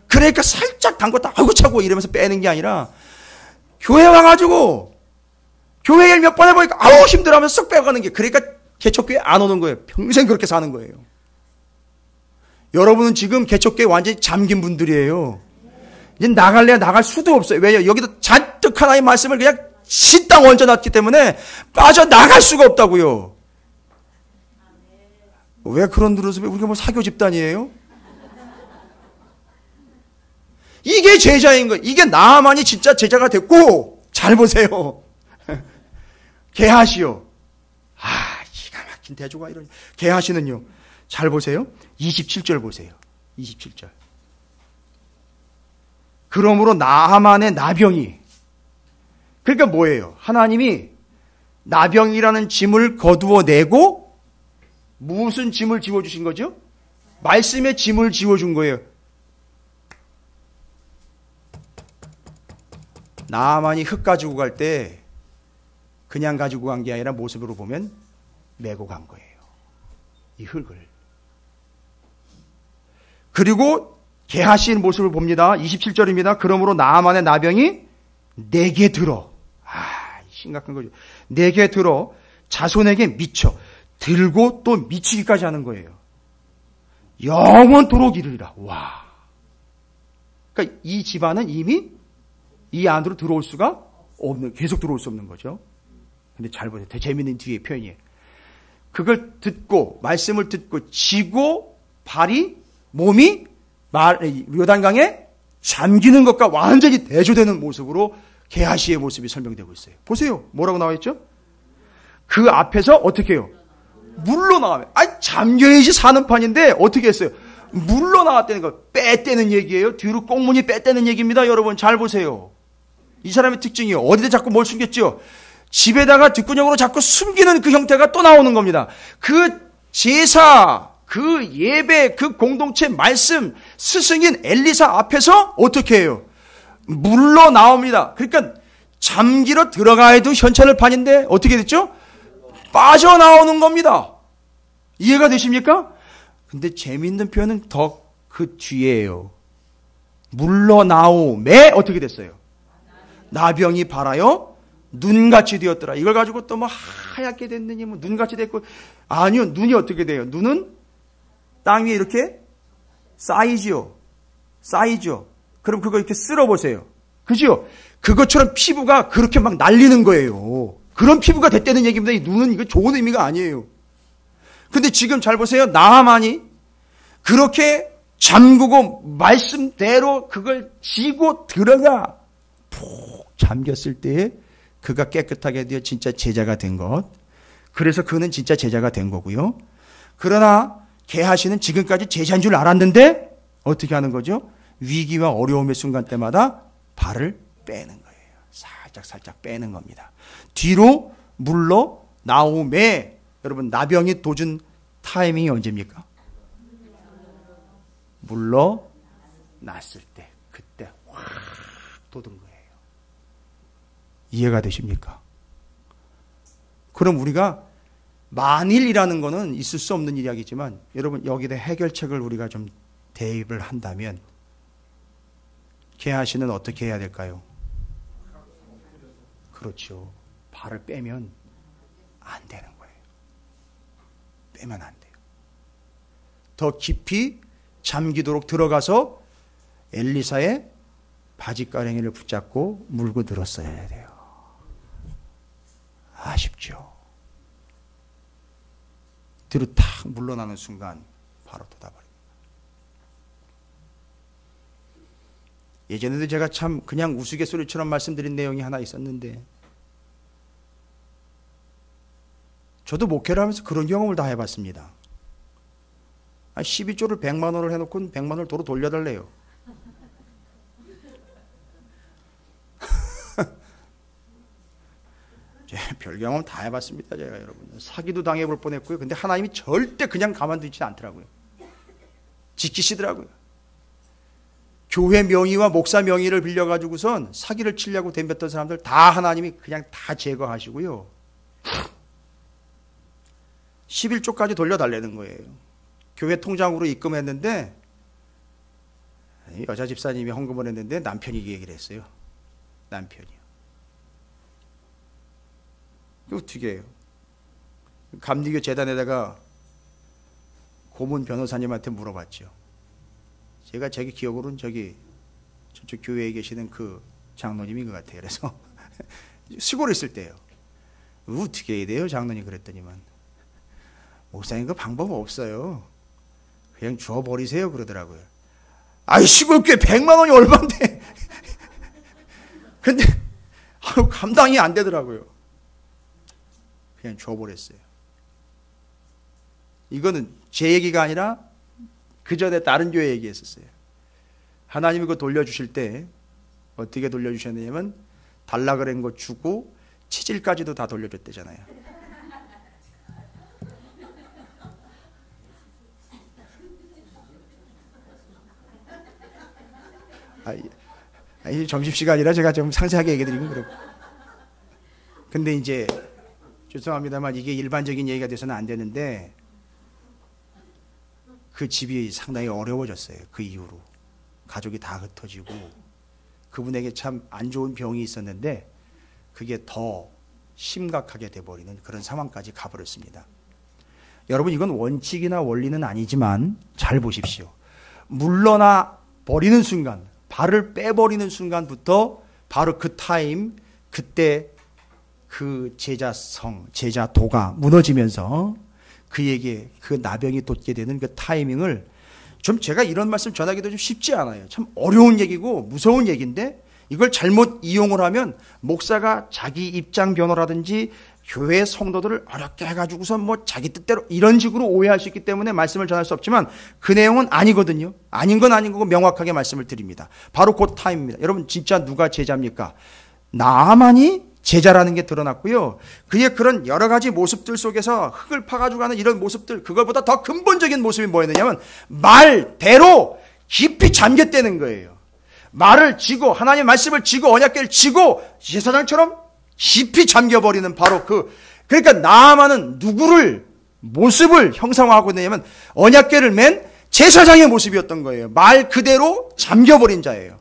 그러니까 살짝 담궜다 아이고 차고 이러면서 빼는 게 아니라 교회 와가지고 교회 일 몇 번 해보니까 아우 힘들어하면서 쏙 빼가는 게 그러니까 개척교회 안 오는 거예요. 평생 그렇게 사는 거예요. 여러분은 지금 개척교회 완전히 잠긴 분들이에요. 이제 나갈래야 나갈 수도 없어요. 왜요? 여기도 잔뜩 하나님의 말씀을 그냥 신땅 얹어놨기 때문에 빠져나갈 수가 없다고요. 왜 그런 노릇을 우리가 뭐 사교 집단이에요? 이게 제자인 거예요. 이게 나만이 진짜 제자가 됐고 잘 보세요. 게하시요. 기가 막힌 대조가 이러니. 게하시는요. 잘 보세요. 27절 보세요. 27절. 그러므로 나하만의 나병이 그러니까 뭐예요? 하나님이 나병이라는 짐을 거두어내고 무슨 짐을 지워주신 거죠? 말씀의 짐을 지워준 거예요. 나만이 흙 가지고 갈 때 그냥 가지고 간 게 아니라 모습으로 보면 메고 간 거예요. 이 흙을. 그리고 게하시는 모습을 봅니다. 27절입니다. 그러므로 나아만의 나병이 내게 들어. 심각한 거죠. 내게 들어 자손에게 미쳐 들고 또 미치기까지 하는 거예요. 영원토록 이르리라. 와. 그러니까 이 집안은 이미 이 안으로 들어올 수가 없는, 계속 들어올 수 없는 거죠. 근데 잘 보세요. 되게 재밌는 뒤에 표현이에요. 그걸 듣고, 말씀을 듣고, 지고, 몸이 요단강에 잠기는 것과 완전히 대조되는 모습으로 게하시의 모습이 설명되고 있어요. 보세요. 뭐라고 나와 있죠? 그 앞에서 어떻게 해요? 물로 나와요. 잠겨야지 사는 판인데 어떻게 했어요? 물로 나왔다는 거. 빼떼는 얘기예요. 뒤로 꽁무니 빼떼는 얘기입니다. 여러분 잘 보세요. 이 사람의 특징이에요. 어디다 자꾸 뭘 숨겼죠? 집에다가 뒷구녕으로 자꾸 숨기는 그 형태가 또 나오는 겁니다. 그 제사, 그 예배, 그 공동체 말씀, 스승인 엘리사 앞에서 어떻게 해요? 물로 나옵니다. 그러니까 잠기러 들어가야 해도 현찰을 판인데 어떻게 됐죠? 빠져나오는 겁니다. 이해가 되십니까? 근데 재미있는 표현은 더 그 뒤에요. 물러 나오매 어떻게 됐어요? 나병이 발하여 눈같이 되었더라. 이걸 가지고 또 뭐 하얗게 됐느니 뭐 눈같이 됐고 아니요. 눈이 어떻게 돼요? 눈은 땅 위에 이렇게 쌓이죠. 그럼 그거 이렇게 쓸어보세요. 그죠? 그것처럼 피부가 그렇게 막 날리는 거예요. 그런 피부가 됐다는 얘기입니다. 이 눈은 이거 좋은 의미가 아니에요. 근데 지금 잘 보세요. 나하만이 그렇게 잠그고 말씀대로 그걸 쥐고 들어가 푹 잠겼을 때에 그가 깨끗하게 되어 진짜 제자가 된 것. 그래서 그는 진짜 제자가 된 거고요. 그러나 게하시는 지금까지 제자인 줄 알았는데 어떻게 하는 거죠? 위기와 어려움의 순간 때마다 발을 빼는 거예요. 살짝 빼는 겁니다. 뒤로 물러 나오매. 여러분, 나병이 도준 타이밍이 언제입니까? 물러났을 때, 그때 확 돋은 거예요. 이해가 되십니까? 그럼 우리가 만일이라는 거는 있을 수 없는 이야기지만 여러분, 여기다 해결책을 우리가 좀 대입을 한다면 게하시는 어떻게 해야 될까요? 그렇죠. 발을 빼면 안 되는 거예요. 빼면 안 돼요. 더 깊이 잠기도록 들어가서 엘리사의 바지가랭이를 붙잡고 물고 늘었어야 돼요. 아쉽죠. 뒤로 탁 물러나는 순간 바로 돋아버립니다. 예전에도 제가 참 그냥 우스갯소리처럼 말씀드린 내용이 하나 있었는데, 저도 목회를 하면서 그런 경험을 다 해봤습니다. 12조를 100만 원을 해놓고 100만 원을 도로 돌려달래요. 별 경험 다 해봤습니다. 제가 여러분 사기도 당해볼 뻔했고요. 근데 하나님이 절대 그냥 가만두지 않더라고요. 지키시더라고요. 교회 명의와 목사 명의를 빌려가지고선 사기를 치려고 덤볐던 사람들 다 하나님이 그냥 다 제거하시고요. 11조까지 돌려달라는 거예요. 교회 통장으로 입금했는데 여자 집사님이 헌금을 했는데 남편이 얘기를 했어요. 남편이요. 어떻게 해요? 감리교 재단에다가 고문 변호사님한테 물어봤죠. 제가 자기 기억으로는 저쪽 교회에 계시는 그 장로님인 것 같아요. 그래서 시골에 있을 때요. 어떻게 해야 돼요? 장로님 그랬더니만 목사님 그 방법 없어요. 그냥 줘버리세요 그러더라고요. 아이 시골교회 100만 원이 얼만데. 근데 감당이 안 되더라고요. 그냥 줘버렸어요. 이거는 제 얘기가 아니라 그 전에 다른 교회 얘기했었어요. 하나님이 그거 돌려주실 때 어떻게 돌려주셨냐면 달라 그런 거 주고 치질까지도 다 돌려줬대잖아요. 점심시간이라 제가 좀 상세하게 얘기해드리면 그렇고. 근데 이제 죄송합니다만 이게 일반적인 얘기가 돼서는 안 되는데 그 집이 상당히 어려워졌어요. 그 이후로 가족이 다 흩어지고 그분에게 참 안 좋은 병이 있었는데 그게 더 심각하게 돼버리는 그런 상황까지 가버렸습니다. 여러분 이건 원칙이나 원리는 아니지만 잘 보십시오. 물러나 버리는 순간, 발을 빼버리는 순간부터 바로 그 타임, 그때 그 제자도가 무너지면서 그에게 그 나병이 돋게 되는 그 타이밍을 좀 제가 이런 말씀 전하기도 좀 쉽지 않아요. 참 어려운 얘기고 무서운 얘기인데 이걸 잘못 이용을 하면 목사가 자기 입장 변호라든지 교회 성도들을 어렵게 해가지고서 뭐 자기 뜻대로 이런 식으로 오해할 수 있기 때문에 말씀을 전할 수 없지만 그 내용은 아니거든요. 아닌 건 아닌 거고 명확하게 말씀을 드립니다. 바로 그 타임입니다. 여러분 진짜 누가 제자입니까? 나만이 제자라는 게 드러났고요. 그의 그런 여러 가지 모습들 속에서 흙을 파가지고 하는 이런 모습들, 그것보다 더 근본적인 모습이 뭐였느냐면 말대로 깊이 잠겼다는 거예요. 말을 쥐고 하나님의 말씀을 쥐고 언약궤를 쥐고 제사장처럼 깊이 잠겨버리는 바로 그러니까 나아만은 누구를 모습을 형상화하고 있느냐면 언약궤를 맨 제사장의 모습이었던 거예요. 말 그대로 잠겨버린 자예요.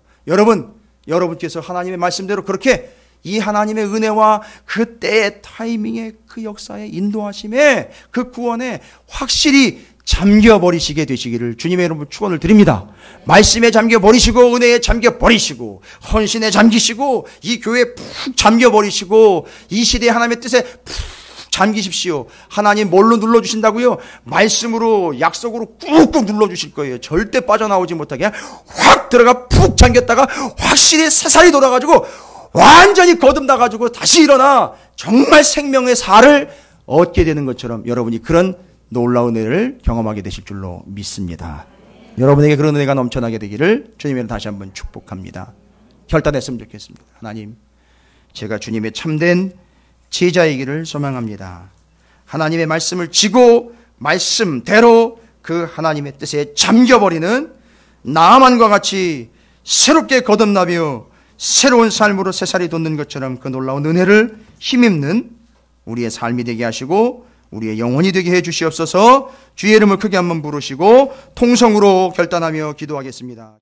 여러분께서 하나님의 말씀대로 그렇게 이 하나님의 은혜와 그때의 타이밍에 그 역사의 인도하심에 그 구원에 확실히 잠겨버리시게 되시기를 주님의 이름으로 축원을 드립니다. 말씀에 잠겨버리시고 은혜에 잠겨버리시고 헌신에 잠기시고 이 교회에 푹 잠겨버리시고 이 시대의 하나님의 뜻에 푹 잠기십시오. 하나님 뭘로 눌러주신다고요? 말씀으로, 약속으로 꾹꾹 눌러주실 거예요. 절대 빠져나오지 못하게 확 들어가 푹 잠겼다가 확실히 새살이 돌아가지고 완전히 거듭나가지고 다시 일어나 정말 생명의 살을 얻게 되는 것처럼 여러분이 그런 놀라운 은혜를 경험하게 되실 줄로 믿습니다. 여러분에게 그런 은혜가 넘쳐나게 되기를 주님을 다시 한번 축복합니다. 결단했으면 좋겠습니다. 하나님, 제가 주님의 참된 제자이기를 소망합니다. 하나님의 말씀을 지고 말씀대로 그 하나님의 뜻에 잠겨버리는 나아만과 같이 새롭게 거듭나며 새로운 삶으로 새살이 돋는 것처럼 그 놀라운 은혜를 힘입는 우리의 삶이 되게 하시고 우리의 영혼이 되게 해 주시옵소서. 주의 이름을 크게 한번 부르시고 통성으로 결단하며 기도하겠습니다.